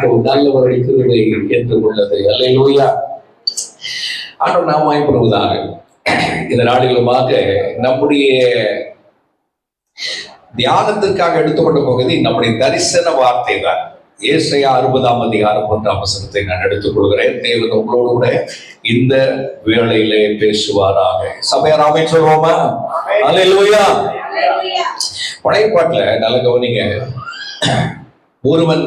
பார்க்கவும் நல்லவருடைய கிருபை என்று உள்ளது. அல்லேலூயா. ஆண்டவர் நாம் வாய்ப்புவதாக இந்த நாடுகளுமாக நம்முடைய தியானத்திற்காக எடுத்துக்கொண்டு போகிறது நம்முடைய தரிசன வார்த்தை தான். ஏசாயா 60ஆம் அதிகாரம் 1ஆம் வசனத்தை நான் எடுத்துக் கொள்கிறேன். தேவன் உங்களோடு கூட இந்த வேளையிலே பேசுவாராக. சபையார் ஆமென் சொல்வோமா? அல்லேலூயா. பழைய பாட்டுல நல்ல கவனிங்க. ஒருவன்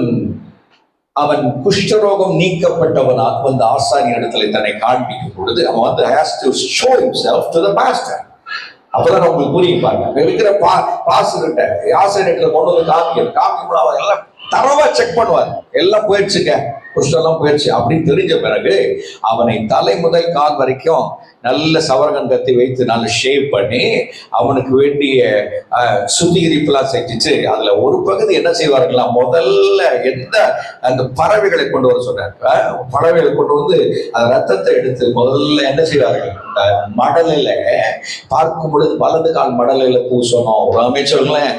அவன் குஷ்டரோகம் நீக்கப்பட்டவனாக வந்து ஆசாரிய இடத்துல தன்னை காண்பிக்கும் பொழுது அவன் வந்து has to show himself to the pastor. அப்பதான் உங்களுக்கு புரியும் பாருங்க. இருக்கிற பாஸ்டர்கிட்ட ஆசிரியர்கிட்ட கொண்டு வந்து காமிக்கும் அவர் எல்லாம் தரவா செக் பண்ணுவார். எல்லாம் போயிடுச்சுங்க, குஷ்டெல்லாம் போயிடுச்சு அப்படின்னு தெரிஞ்ச பிறகு அவனை தலை முதல் கால் வரைக்கும் நல்ல சவரகன் கத்தி வைத்து நல்ல ஷேவ் பண்ணி அவனுக்கு வேண்டிய சுத்திகரிப்புலாம் செஞ்சுச்சு. அதுல ஒரு பகுதி என்ன செய்வார்களாம், முதல்ல எந்த அந்த பறவைகளை கொண்டு வர சொன்னார். பறவைகளை கொண்டு வந்து அந்த ரத்தத்தை எடுத்து முதல்ல என்ன செய்வார்கள், இந்த மடலையில பார்க்கும் பொழுது வலது கால் மடலையில பூசணும். ஒரு அமைச்சர்களேன்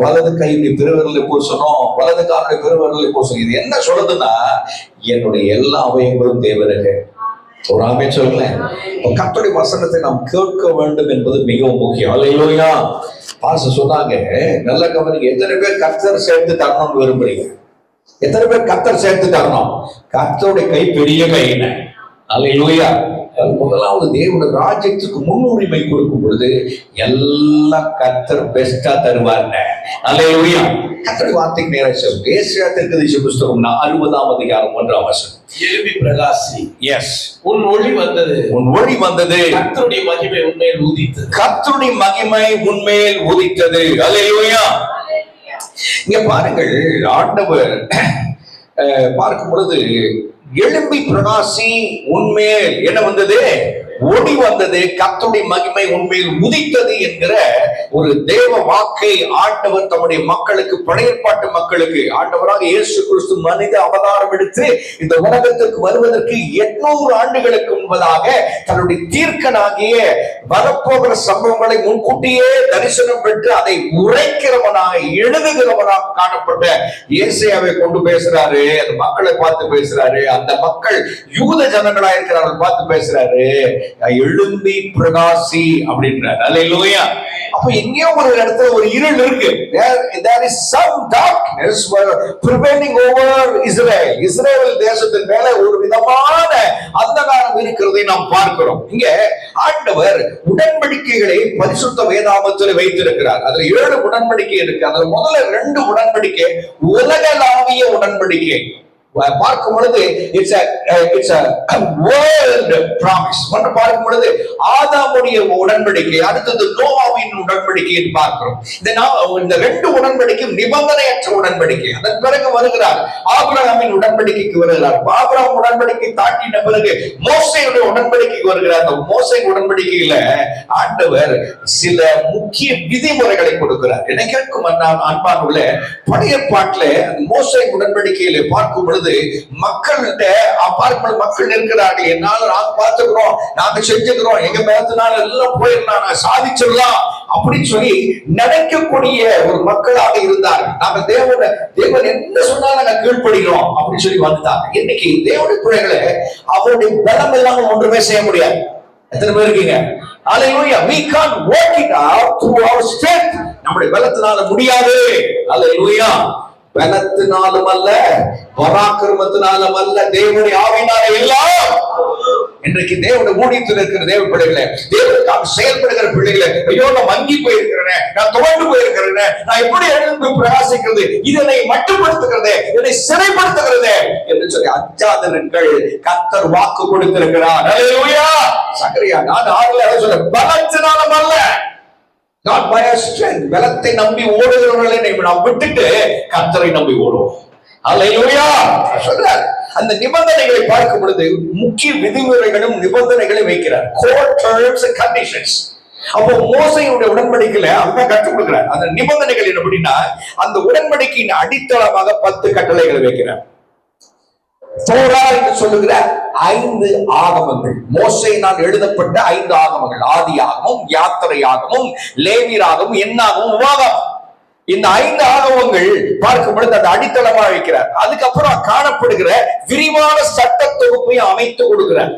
வலது கையுடைய பெருவிரலை பூசணும், வலது காலுடைய பெருவிரலை பூசணும். இது என்ன சொல்றதுன்னா என்னுடைய எல்லா அவயங்களும் தேவனுக்கு. ஒரு ஆமென் சொல்லுங்களேன். கர்த்தருடைய வசனத்தை நாம் கேட்க வேண்டும் என்பது மிகவும் முக்கியம். அல்லேலூயா. பாஸ்டர் சொன்னாங்க, நல்ல கவனிங்க. எத்தனை பேர் கர்த்தர் சேர்த்து தரணும்னு விரும்புறீங்க? எத்தனை பேர் கர்த்தர் சேர்த்து தரணும்? கர்த்தருடைய கை பெரிய கை. என்ன அல்லேலூயா. முதலாவது தேவனுடைய ராஜ்யத்துக்கு முன்னுரிமை கொடுக்கும் பொழுது எல்லாம் கர்த்தர் பெஸ்டா தருவார். அல்லேலூயா. கர்த்தருடைய வார்த்தைக்கு நேரா சொல்லுங்க. ஏசாயா தீர்க்கதரிசி புத்தகம் 60ஆம் அதிகாரம் 1ஆம் வசனம். எழும்பி பிரகாசி. எஸ். உன் ஒளி வந்தது. உன் ஒளி வந்தது. கர்த்தருடைய மகிமை உன்மேல் உதித்தது. கர்த்தருடைய மகிமை உன்மேல் உதித்தது. அல்லேலூயா. இங்க பாருங்கள், ஆண்டவர் பார்க்கும் பொழுது எழும்பி பிரகாசி உன்மேல் என்ன வந்தது, ஒளி வந்தது, கர்த்தருடைய மகிமை உன்மேல் உதித்தது என்கிற ஒரு தேவ வாக்கை ஆண்டவர் தம்முடைய மக்களுக்கு, பழைய ஏற்பாட்டு மக்களுக்கு, ஆண்டவராக இயேசு கிறிஸ்து மனித அவதாரம் எடுத்து இந்த உலகத்திற்கு வருவதற்கு 800 ஆண்டுகளுக்கு முன்பதாக தன்னுடைய தீர்க்கனாகிய வரப்போகிற சம்பவங்களை முன்கூட்டியே தரிசனம் பெற்று அதை உரைக்கிறவனாக எழுதுகிறவனாக காணப்பட்ட ஏசாயாவை கொண்டு பேசுறாரு. அந்த மக்களை பார்த்து பேசுறாரு. அந்த மக்கள் யூத ஜனங்களா இருக்கிறார்கள் பார்த்து பேசுறாரு. எழும்பி பிரகாசி அப்படின்றார். அல்லேலூயா. அப்ப எங்கேயோ ஒரு இடத்துல ஒரு இருள் இருக்கு. There is some darkness prevailing over Israel. Israel தேசத்தின் மேல ஒரு விதமான அந்தகாரம் இருக்கிறதை நாம் பார்க்கிறோம். இங்க ஆண்டவர் உடன்படிக்கைகளை பரிசுத்த வேதாகமத்தில் வைத்திருக்கிறார். அதுல 7 உடன்படிக்கை இருக்கு. அதுல முதல்ல 2 உடன்படிக்கை உலகளாவிய உடன்படிக்கை பார்க்கும் பொழுது it's a world promise. ஒன்று பார்க்கும் பொழுது ஆதாமுடைய உடன்படிக்கை, அடுத்தது நோவாவின் உடன்படிக்கை என்று பார்க்கிறோம். இந்த 2 உடன்படிக்கை நிபந்தனையற்ற உடன்படிக்கை. அதன் பிறகு வருகிறார் ஆபிரகாமின் உடன்படிக்கைக்கு வருகிறார். ஆபிரகாம் உடன்படிக்கை தாண்டின பிறகு மோசேயுடைய உடன்படிக்கைக்கு வருகிறார். அந்த மோசே உடன்படிக்கையில ஆண்டவர் சில முக்கிய விதிமுறைகளை கொடுக்கிறார். என்னை கேட்கும் அன்பானுள்ள பழைய ஏற்பாட்டுல மோசே உடன்படிக்கையில பார்க்கும் பொழுது மக்கள்கிட்ட மக்கள் இருக்கிறார்கள். என்னால நாங்க பார்த்துக்கிறோம், நாங்க செஞ்சுக்கிறோம், எங்க மேலத்தினால எல்லாம் போயிடலாம், நாங்க சாதிச்சிடலாம் அப்படின்னு சொல்லி நினைக்கக்கூடிய ஒரு மக்களாக இருந்தார்கள். நாங்க தேவன் என்ன சொன்னாலும் நாங்க கீழ்ப்படுகிறோம் அப்படின்னு சொல்லி வந்துட்டாங்க. இன்னைக்கு தேவனுடைய பிள்ளைகளை அவருடைய பலம் இல்லாம ஒன்றுமே செய்ய முடியாது. எத்தனை பேர் இருக்கீங்க? Hallelujah. We can't work it out through our strength. நம்முடைய பலத்தினால முடியாது. Hallelujah. பலத்தினாலும் அல்ல, பராக்கிரமத்தினாலும் அல்ல, தேவனுடைய ஆவியினாலே எல்லாம். இன்றைக்கு தேவனுடைய ஊழியத்தில் இருக்கிற தேவ பிள்ளைகளை, தேவனுக்காக செயல்படுகிற பிள்ளைகளை, ஐயோ நான் மங்கி போயிருக்கிறேன், நான் துவண்டு போயிருக்கிறேன், நான் எப்படி எழுந்து பிரகாசிக்கிறது, இதனை மட்டுப்படுத்துகிறது, இதனை சிறைப்படுத்துகிறது என்று சொல்லி அஞ்சாதீர்கள். கர்த்தர் வாக்கு கொடுத்திருக்கிறார். அல்லேலூயா. சகரியா 4:6 சொல்ல, பலத்தினாலும் அல்ல, not by our strength. பலத்தை நம்பி ஓடுகிறவர்களை நாம் விட்டுட்டு கர்த்தரை நம்பி ஓடுவோம். அல்லேலூயா. சொல்றார். அந்த நிபந்தனைகளை பார்க்கும் பொழுது முக்கிய விதிமுறைகளும் நிபந்தனைகளும் வைக்கிறார். Core terms and conditions. அப்போ மோசேயுடைய உடன்படிக்கையில அவன் கற்றுக் கொடுக்கிறார். அந்த நிபந்தனைகள் என்ன அப்படின்னா, அந்த உடன்படிக்கையின் அடித்தளமாக 10 கட்டளைகளை வைக்கிறார். தோரா என்று சொல்லுகிற 5 ஆகமங்கள், மோசேயினால் எழுதப்பட்ட 5 ஆகமங்கள், ஆதியாகமும், யாத்திரையாகமும், லேவியராகமும், என்னாகமும், உபாகமம். இந்த 5 ஆகமங்கள் பார்க்கும் பொழுது அந்த அடித்தளமா வைக்கிறார். அதுக்கப்புறம் காணப்படுகிற விரிவான சட்ட தொகுப்பையும் அமைத்து கொடுக்கிறார்.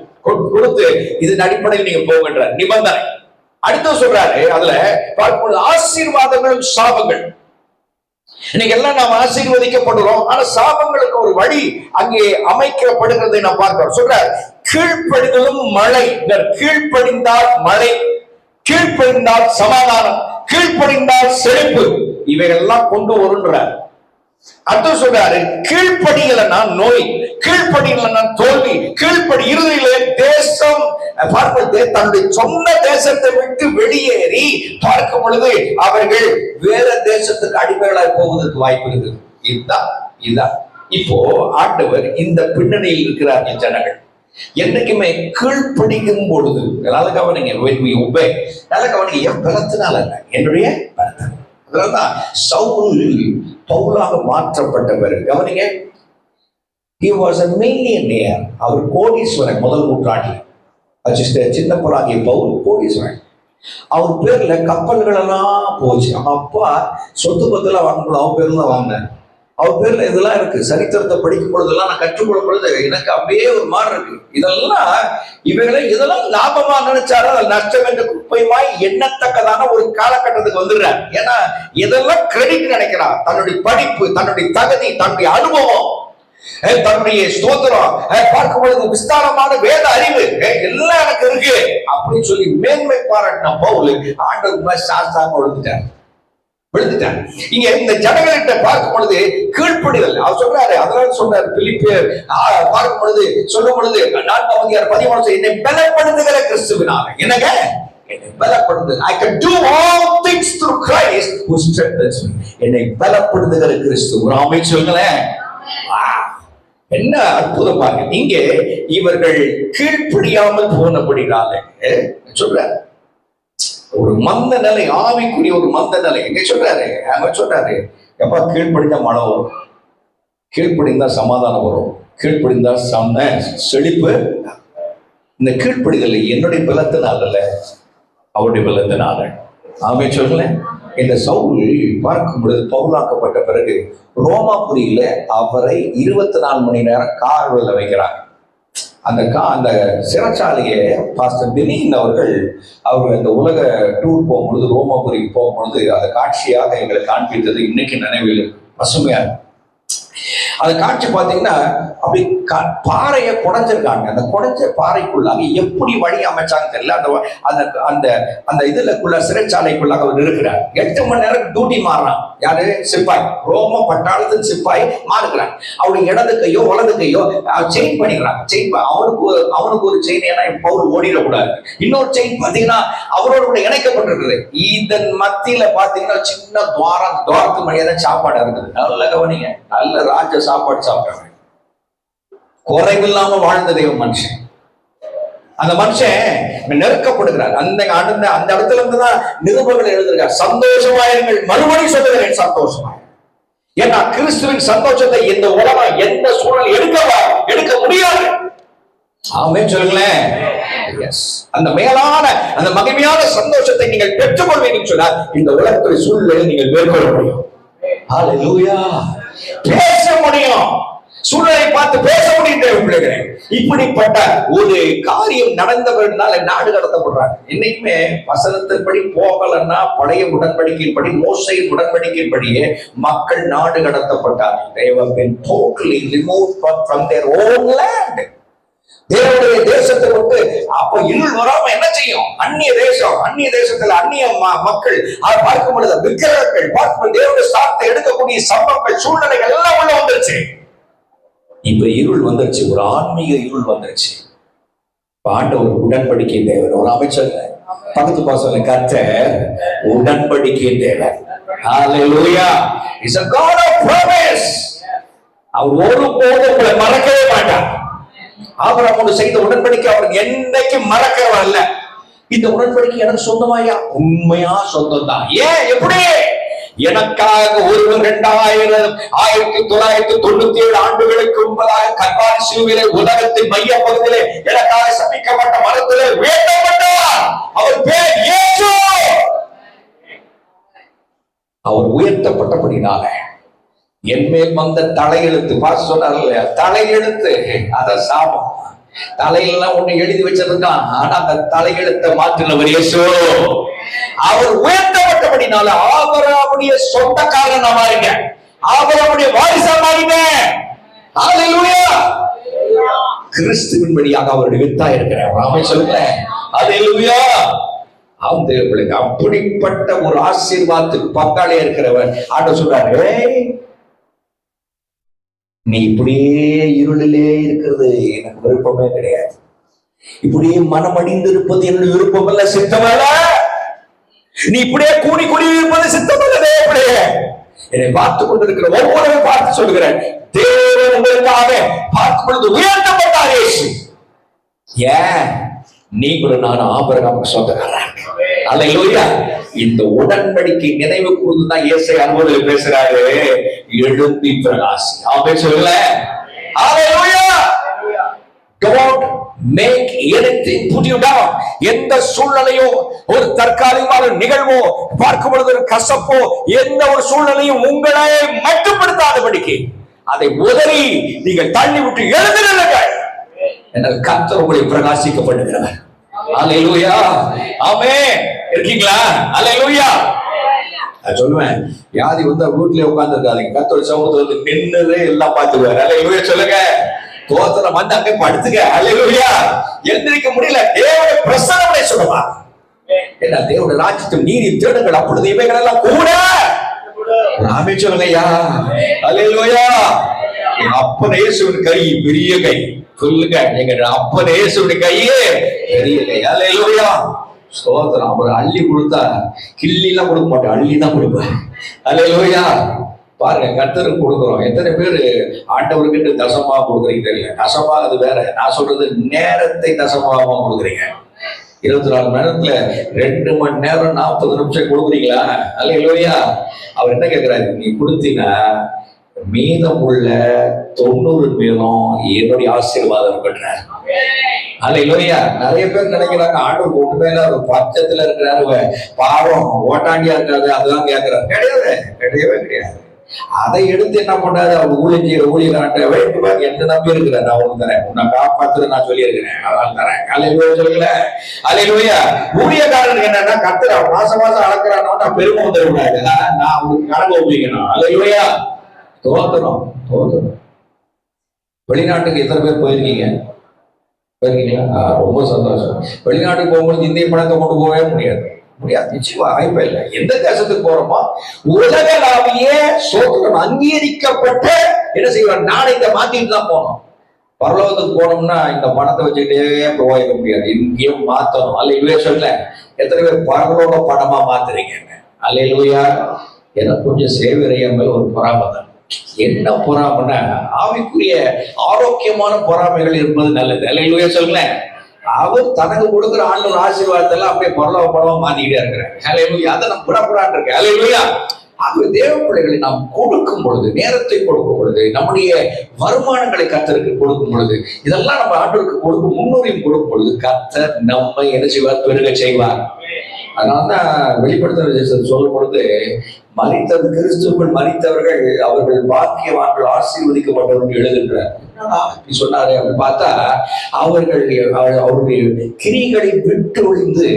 கொடுத்து இதன் அடிப்படையில் நீங்க போகின்ற நிபந்தனை அடுத்து சொல்றாரு. அதுல பார்க்கும்போது ஆசீர்வாதங்களும் சாபங்கள். இன்னைக்கு எல்லாம் நாம் ஆசீர்வதிக்கப்படுறோம், ஆனா சாபங்களுக்கு ஒரு வழி அங்கே அமைக்கப்படுகிறதை நாம் பார்க்கிறோம். சொல்றார் கீழ்ப்படிதலும் மழை. கீழ்ப்படிந்தால் மழை, கீழ்ப்படிந்தால் சமாதானம், கீழ்ப்படிந்தால் செழிப்பு, இவைகள்லாம் கொண்டு வருன்றார். அடுத்து சொல்றாரு கீழ்ப்படியலன்னா நோய், கீழ்ப்படியலன்னா தோல்வி, கீழ்ப்படி இறுதியிலே தேசம் பார்ப்பது தன்னுடைய சொந்த தேசத்தை விட்டு வெளியேறி பார்க்கும் பொழுது அவர்கள் வேற தேசத்துக்கு அடிமைகளாய் போவதற்கு வாய்ப்பு இருக்குது. இதுதான் இப்போ ஆண்டவர் இந்த பின்னணியில் இருக்கிறார்கள் ஜனங்கள். என்னைக்குமே கீழ்ப்படிக்கும் பொழுது நல்ல கவனிங்க, நல்ல கவனிங்க, என் பலத்தினால அல்ல, என்னுடைய பலத்தினால். அதனால்தான் சவுல் பவுலாக மாற்றப்பட்டவர். கவனிங்க, he was a millionaire. அவர் கோடீஸ்வரன். முதல் நூற்றாண்டில் சின்ன பொருளாகிய பவுல் கோடீஸ்வரன். அவர் பேர்ல கப்பல்கள் எல்லாம் போச்சு. அவங்க அப்பா சொத்து பத்தெல்லாம் வாங்கும்போது அவர் பேர்ல தான் வாங்கினார். அவர் பேர்ல இதெல்லாம் இருக்கு. சரித்திரத்தை படிக்கும் பொழுதெல்லாம் நான் கற்றுக்கொள்ளும் பொழுது எனக்கு அப்படியே ஒரு மாதிரி இருக்கு. இதெல்லாம் லாபமா நினைச்சாலும் அது நஷ்டம் என்ற குப்பையுமாய் எண்ணத்தக்கதான ஒரு காலகட்டத்துக்கு வந்துடுறார். ஏன்னா இதெல்லாம் கிரெடிட் நினைக்கிறார். தன்னுடைய படிப்பு, தன்னுடைய தகுதி, தன்னுடைய அனுபவம், தன்னுடைய ஸ்தோத்திரம் பார்க்கும் பொழுது விஸ்தாரமான வேத அறிவு எல்லாம் எனக்கு இருக்கு அப்படின்னு சொல்லி மேன்மை பாராட்டின பவுல் ஆண்டவருக்கு சாஸ்தாங்க விழுந்துட்டார். இங்க இந்த ஜனங்கள்கிட்ட பார்க்கும் பொழுது கீழ்ப்படிதல் அவர் சொல்றாரு. அதனால சொல்றாரு பிலிப்பியர் பார்க்கும் பொழுது சொல்லும் பொழுது 4:13 என்னை பலப்படுத்துகிற கிறிஸ்துவினால, என்னங்க என்னை பலப்படுத்து, I can do all things through Christ who strengthens me. என்னை பலப்படுத்துகிற கிறிஸ்து. ஒரு ஆமென் சொல்லுங்களேன். என்ன அற்புதம் பாருங்க. இங்கே இவர்கள் கீழ்ப்படியாமல் போனபடினால சொல்றாரு ஒரு மந்த நிலை, ஆவிக்குரிய ஒரு மந்த நிலை. எங்க சொல்றாரு, அவர் சொல்றாரு எப்ப கீழ்ப்படிந்தா மழை வரும், கீழ்ப்படிந்தா சமாதானம் வரும், கீழ்ப்படிந்தா செழிப்பு. இந்த கீழ்ப்படிதல் என்னுடைய பலத்தினால் அல்ல, அவருடைய பலத்தினால. ஆமே சொல்ல. இந்த சவுல் பார்க்கும் பொழுது பவுலாக்கப்பட்ட பிறகு ரோமாபுரியில அவரை 24 மணி நேரம் காவலில் வைக்கிறாங்க. அந்த சிறைச்சாலையை பாஸ்டர் பினின் அவர்கள் அந்த உலக டூர் போகும்பொழுது ரோமாபுரிக்கு போகும்பொழுது அந்த காட்சியாக எங்களை காண்பித்தது இன்னைக்கு நினைவில் பசுமையா. அந்த காட்சி பார்த்தீங்கன்னா அப்படி பாறையை குடைஞ்சிருக்காங்க. அந்த குடைஞ்ச பாறைக்குள்ளாக எப்படி வழி அமைச்சாங்க தெரியல. அந்த அந்த அந்த இதுலக்குள்ள சிறைச்சாலைக்குள்ளாக அவர் இருக்கிறார். 8 மணி நேரம் டியூட்டி மாறுறான். யாரு? சிப்பாய். ரோம பட்டாளத்தின் சிப்பாய் மாறுகிறான். அவருடைய இடது கையோ வலது கையோ செயின் பண்ணிக்கிறாங்க. செயின் அவனுக்கு ஒரு செயின், ஏன்னா பவுல் ஓடிடக்கூடாது. இன்னொரு செயின் பார்த்தீங்கன்னா அவரோட கூட இணைக்கப்பட்டிருக்குது. இதன் மத்தியில பார்த்தீங்கன்னா சின்ன துவாரத்து மணியா சாப்பாடு இருக்குது. நல்ல கவனிங்க, நல்ல ராஜ சாப்பாடு சாப்பிட்டாங்க. குறைவில்லாம வாழ்ந்த தெய்வ மனுஷன். அந்த மனுஷன் நெருக்கப்படுகிறார். அந்த இடத்துல இருந்துதான் நிருபர்கள் எழுதுகிறார், சந்தோஷமாயிருங்கள், மறுபடியும் சொல்லுகிறேன் சந்தோஷமா. ஏன்னா கிறிஸ்துவின் சந்தோஷத்தை இந்த உலகம் எந்த சூழல் எடுக்க முடியாது. ஆமென் சொல்லுங்களேன். அந்த மேலான அந்த மகிமையான சந்தோஷத்தை நீங்கள் பெற்றுக்கொள்வீங்கன்னு சொன்னால் இந்த உலகத்துடைய சூழ்நிலை நீங்கள் மேற்கொள்ள முடியும். ஹல்லேலூயா. பேச முடியும், சூழலை பார்த்து பேச முடியும் பிள்ளைகளே. இப்படிப்பட்ட ஒரு காரியம் நடந்தவர்களால் நாடு கடத்தப்படுறாங்க. இன்னைக்குமே வசனத்தின்படி போகலன்னா பழைய உடன்படிக்கையின்படி, மோசையின் உடன்படிக்கையின்படியே மக்கள் நாடு கடத்தப்பட்டார்கள். They have been totally removed from their own land. தேவனுடைய தேசத்தை விட்டு அப்ப இருள் வராம என்ன செய்யும்? அந்நிய தேசத்துல அந்நிய மக்கள் பார்க்கும் பொழுது விக்கிரகங்கள் பார்க்கும் தேவனுடைய சார்த்தை எடுக்கக்கூடிய சம்பவங்கள், சூழ்நிலைகள் எல்லாம் உள்ள வந்துருச்சு. இப்ப இருள் வந்துருச்சு, ஒரு ஆன்மீக இருள் வந்துருச்சு. ஆண்டவர் உடன்படிக்கை தேவன். ஒரு அமைச்சர் பக்கத்து பாசல கர்த்தர் உடன்படிக்கை தேவன். Hallelujah. Is a God of promise. அவர் ஒருபோதும் உங்களை மறக்கவே மாட்டார். ஆபிரகாமோடு செய்த உடன்படிக்கை அவர் என்னைக்கு மறக்கிறவர் அல்ல. இந்த உடன்படிக்கை எனக்கு சொந்தமாயா? உண்மையா சொந்தம் தான். ஏன்? எப்படி? எனக்காக ஒருவர் 1997 ஆண்டுகளுக்கு முன்பதாக கல்வாரி சிலுவையிலே உலகத்தின் மைய பகுதியிலே எனக்காக சபிக்கப்பட்ட மரத்திலே வேண்டப்பட்டார். அவர் பேர் இயேசு. அவர் உயர்த்தப்பட்டபடினால என் மேல் வந்த தலையெழுத்து பாச சொன்னார் இல்லையா, தலையெழுத்து அத சாபம். தலையெல்லாம் ஒண்ணு எழுதி வச்சிருக்கான், ஆனா அந்த தலையெழுத்தை மாற்றினவர் இயேசு. அவர் உயர்த்தப்பட்டபடினால ஆபிரகாமுடைய சொந்தக்காரன் மாறிங்க, ஆபிரகாமுடைய வாரிசா மாறிங்க. ஹல்லேலூயா. கிறிஸ்துவின் வழியாக அவருடைய வித்தா இருக்கிறார். ஆமென் சொல்லுங்க. ஹல்லேலூயா. அந்த அப்படிப்பட்ட ஒரு ஆசீர்வாதத்துக்கு பங்காளியா இருக்கிறவர் ஆண்டவர் சொல்றாரு, நீ இப்படியே இருளிலே இருக்கிறது எனக்கு விருப்பமே கிடையாது. இப்படியே மனம் அடிந்து இருப்பது என்னுடைய விருப்பம் அல்ல, சித்தமல்ல. நீ இப்படியே கூடி கூடி இருப்பது சித்தமல்லதே. இப்படியே என்னை பார்த்து கொண்டிருக்கிற ஒவ்வொருவரையும் பார்த்து சொல்கிறேன், தேவன் உங்களுக்காக பார்க்கும் பொழுது உயர்த்தப்பட்டார் இயேசு. ஏன்? நீங்களும் நானும் ஆபிரகாமுக்கு சொந்தக்காரன். அல்லேலூயா. இந்த உடன்படிக்கை நினைவு கூர்ந்துதான் ஏசாயா 60 பேசுறாரு, எழும்பி பிரகாசி. ஆமென் சொல்லுங்க. அல்லேலூயா. Don't make anything put you down. எந்த சூழ்நிலையோ, ஒரு தற்காலிகமான நிகழ்வோ, பார்க்கும் பொழுது ஒரு கசப்போ, எந்த ஒரு சூழ்நிலையும் உங்களை மட்டுப்படுத்தாதபடிக்கு அதை உதறி நீங்கள் தள்ளி விட்டு எழுந்திருங்கள். என்னால் கர்த்தர் உங்களை பிரகாசிக்க பண்ணுகிறவர். அல்லேலூயா. ஆமென். இருக்கீங்களா? அல்லேலூயா. நான் சொல்லுவேன், வியாதி வந்தா வீட்லயே உட்கார்ந்து இருக்காதீங்க, கர்த்தர் சமூகத்துல வந்து நின்னுதே எல்லாம் பார்த்துக்குவார். அல்லேலூயா சொல்லுங்க. தோத்திரம் வந்து அங்கே படுத்துக்க. அல்லேலூயா. எழுந்திருக்க முடியல, தேவனுடைய பிரசன்னத்தை சொல்லுவா. ஏன்னா தேவனுடைய ராஜ்யத்தின் நீதி தேடுங்கள், அப்பொழுது இவைகள் எல்லாம் கூட. ஆமென் சொல்லுங்கய்யா. அல்லேலூயா. எங்க அப்பன் இயேசுவின் கை பெரிய கை. சொல்லுங்க, எங்க அப்பன் இயேசுவின் கையே பெரிய கை. அல்லேலூயா. ஸ்தோத்திரம். அவர் அள்ளி கொடுத்தா கிள்ளி எல்லாம் கொடுக்க மாட்டேன், அள்ளி தான் கொடுப்பேன். அல்லேலூயா. பாருங்க, கர்த்தருக்கு கொடுக்குறோம். எத்தனை பேர் ஆண்டவர்கிட்ட தசமா கொடுக்குறீங்க தெரியல. தசமா அது வேற, நான் சொல்றது நேரத்தை தசமாவா கொடுக்குறீங்க. 24 மணி நேரத்துல 2 மணி நேரம் 40 நிமிஷம் கொடுக்குறீங்களா? அல்லேலூயா. அவர் என்ன கேட்கிறாரு, நீ கொடுத்தீங்கன்னா மீதம் உள்ள 90 பேரும் என்னுடைய ஆசீர்வாதம் இருக்கட்டும். அல்லேலூயா. நிறைய பேர் நினைக்கிறாங்க ஆண்டவர் ஒண்ணுமே இல்ல, பட்சத்துல இருக்கிறாரு, பாவம் ஓட்டாண்டியா இருக்காது, அதெல்லாம் கேட்கிறாரு. கிடையாது, கிடையவே கிடையாது. அதை எடுத்து என்ன பண்றாரு, அவர் ஊழியம் செய்யற ஊழியராட்ட வைப்பு என்ன நம்பி இருக்கிறார், நான் உனக்கு தரேன், உன்னை காப்பாத்துற நான் சொல்லி இருக்கிறேன், அதான் தரேன். அல்லேலூயா சொல்லுங்கள. அல்லேலூயா. ஊழியக்காரனுக்கு என்னன்னா, கர்த்தர் மாசம் மாசம் அளக்குறானோன்னா பெருமை வந்துடக்கூடாது, நான் அவனுக்கு கணக்கு ஒப்பிக்கணும். அல்லேலூயா. தோத்தணும் தோத்தணும். வெளிநாட்டுக்கு எத்தனை பேர் போயிருக்கீங்க? போயிருக்கீங்களா? ரொம்ப சந்தோஷம். வெளிநாட்டுக்கு போகும்போது இந்திய பணத்தை கொண்டு போகவே முடியாது, முடியாது, நிச்சயமா வாய்ப்பே இல்லை. எந்த தேசத்துக்கு போறோமோ உலகளாவிய சோத்திரம் அங்கீகரிக்கப்பட்ட என்ன செய்வார், நாணயத்தை மாத்திட்டு தான் போனோம். பரலோகத்துக்கு போனோம்னா இந்த பணத்தை வச்சுக்கிட்டே போக முடியாது, இங்கேயும் மாத்தணும். அல்லேலூயா சொல்ல. எத்தனை பேர் பரலோக பணமா மாத்துறீங்க? அல்லேலூயா. எனக்கு கொஞ்சம் சேவையங்கள் ஒரு பொறாமை. என்ன பொறாமைன்னா, ஆவிக்குரிய ஆரோக்கியமான பொறாமைகள் இருப்பது நல்லது. அல்லேலூயா சொல்லுங்க. அவர் தனக்கு கொடுக்குற ஆண்டவர் ஆசீர்வாதத்தெல்லாம் அப்படியே பரலோக படமா மாத்திக்கிட்டே இருக்கிறார். அல்லேலூயா. அதை நம்ம புறப்படான்னு இருக்கு. அல்லேலூயா. ஆகவே தேவ பிள்ளைகளை நாம் கொடுக்கும் பொழுது, நேரத்தை கொடுக்கும் பொழுது, நம்முடைய வருமானங்களை கர்த்தருக்கு கொடுக்கும் பொழுது, இதெல்லாம் நம்ம ஆண்டவருக்கு கொடுக்கும் முன்னுரிமை கொடுக்கும் பொழுது கர்த்தர் நம்மை என்ன செய்வார், பெருக செய்வார். அதனாலதான் வெளிப்படுத்த சொல்லும் பொழுது, மரித்தவர் கிறிஸ்துவுக்குள் மரித்தவர்கள் அவர்கள் பாக்கியவான்கள் ஆசீர்வதிக்கப்பட்டவர்கள் எழுதுகிறார். சொன்னாரு அப்படின்னு பார்த்தா, அவருடைய கிரிகளை விட்டு ஒழிந்து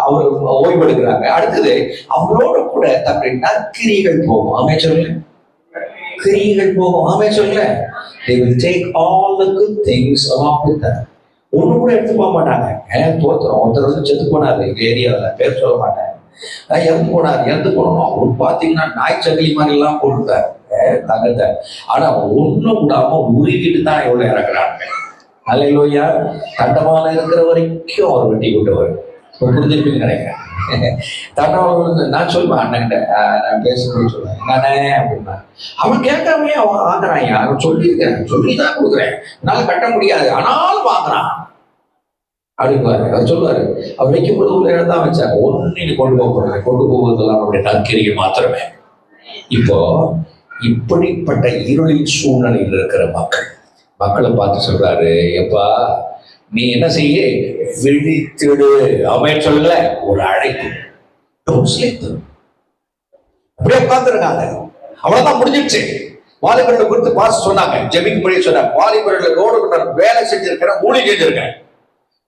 அவர்கள் ஓய்வெடுக்கிறாங்க. அடுத்தது அவங்களோட கூட தங்களுடைய நற்கிரிகள் போகும். ஆமென் சொல்லுங்க. கிரிகள் போகும். ஆமென் சொல்லுங்க. They will take all the good things along with them. ஒண்ணு கூட எடுத்து போக மாட்டாங்க. தோத்துறோம். ஒருத்தர் வந்து செத்து போனாரு எங்க ஏரியாவில், பேர் சொல்ல மாட்டேன், இறந்து போனார். இறந்து போனோம். அவரு பாத்தீங்கன்னா நாய் சங்கிலி மாதிரி எல்லாம் போட்டுட்டாரு தங்கத்தை. ஆனா ஒண்ணும் விடாம உருகிட்டு தான் எவ்வளவு இறக்குறாங்க. அல்லேலூயா. தண்டவாளம் இருக்கிற வரைக்கும் அவர் வெட்டி விட்டவர். புரிஞ்சிருப்பீங்க நினைக்கிறேன். தண்டவாளம் நான் சொல்லுவேன், அண்ணன் நான் பேசணும்னு சொல்லுவேன், நானே அப்படின்னா அவன் கேட்காமே அவன் வாங்குறான். அவன் சொல்லியிருக்கேன், சொல்லிதான் கொடுக்குறேன், என்னால கட்ட முடியாது, ஆனாலும் வாங்குறான் அப்படின்பாரு. அவர் சொல்லுவாரு, அவர் வைக்கும்போது உள்ள இடம் தான் வச்சாங்க, ஒன்னு கொண்டு போக கொண்டு போவதெல்லாம் நம்முடைய நற்கிரியை மாத்திரமே. இப்போ இப்படிப்பட்ட இருளின் சூழ்நிலையில் இருக்கிற மக்களை பார்த்து சொல்றாரு, எப்பா நீ என்ன செய்ய, விழித்திடு. அவன் சொல்லல, ஒரு அழைப்பு. அப்படியே உட்கார்ந்துருக்காங்க. அவ்வளவுதான், முடிஞ்சிடுச்சு. வாலிபர்களை குறித்து பாஸ் சொன்னாங்க, ஜெபிக்கு முன்னாடி சொன்னாங்க, வாலிபர்களோடு வேலை செஞ்சிருக்கிறேன், ஊழி செஞ்சிருக்கேன்.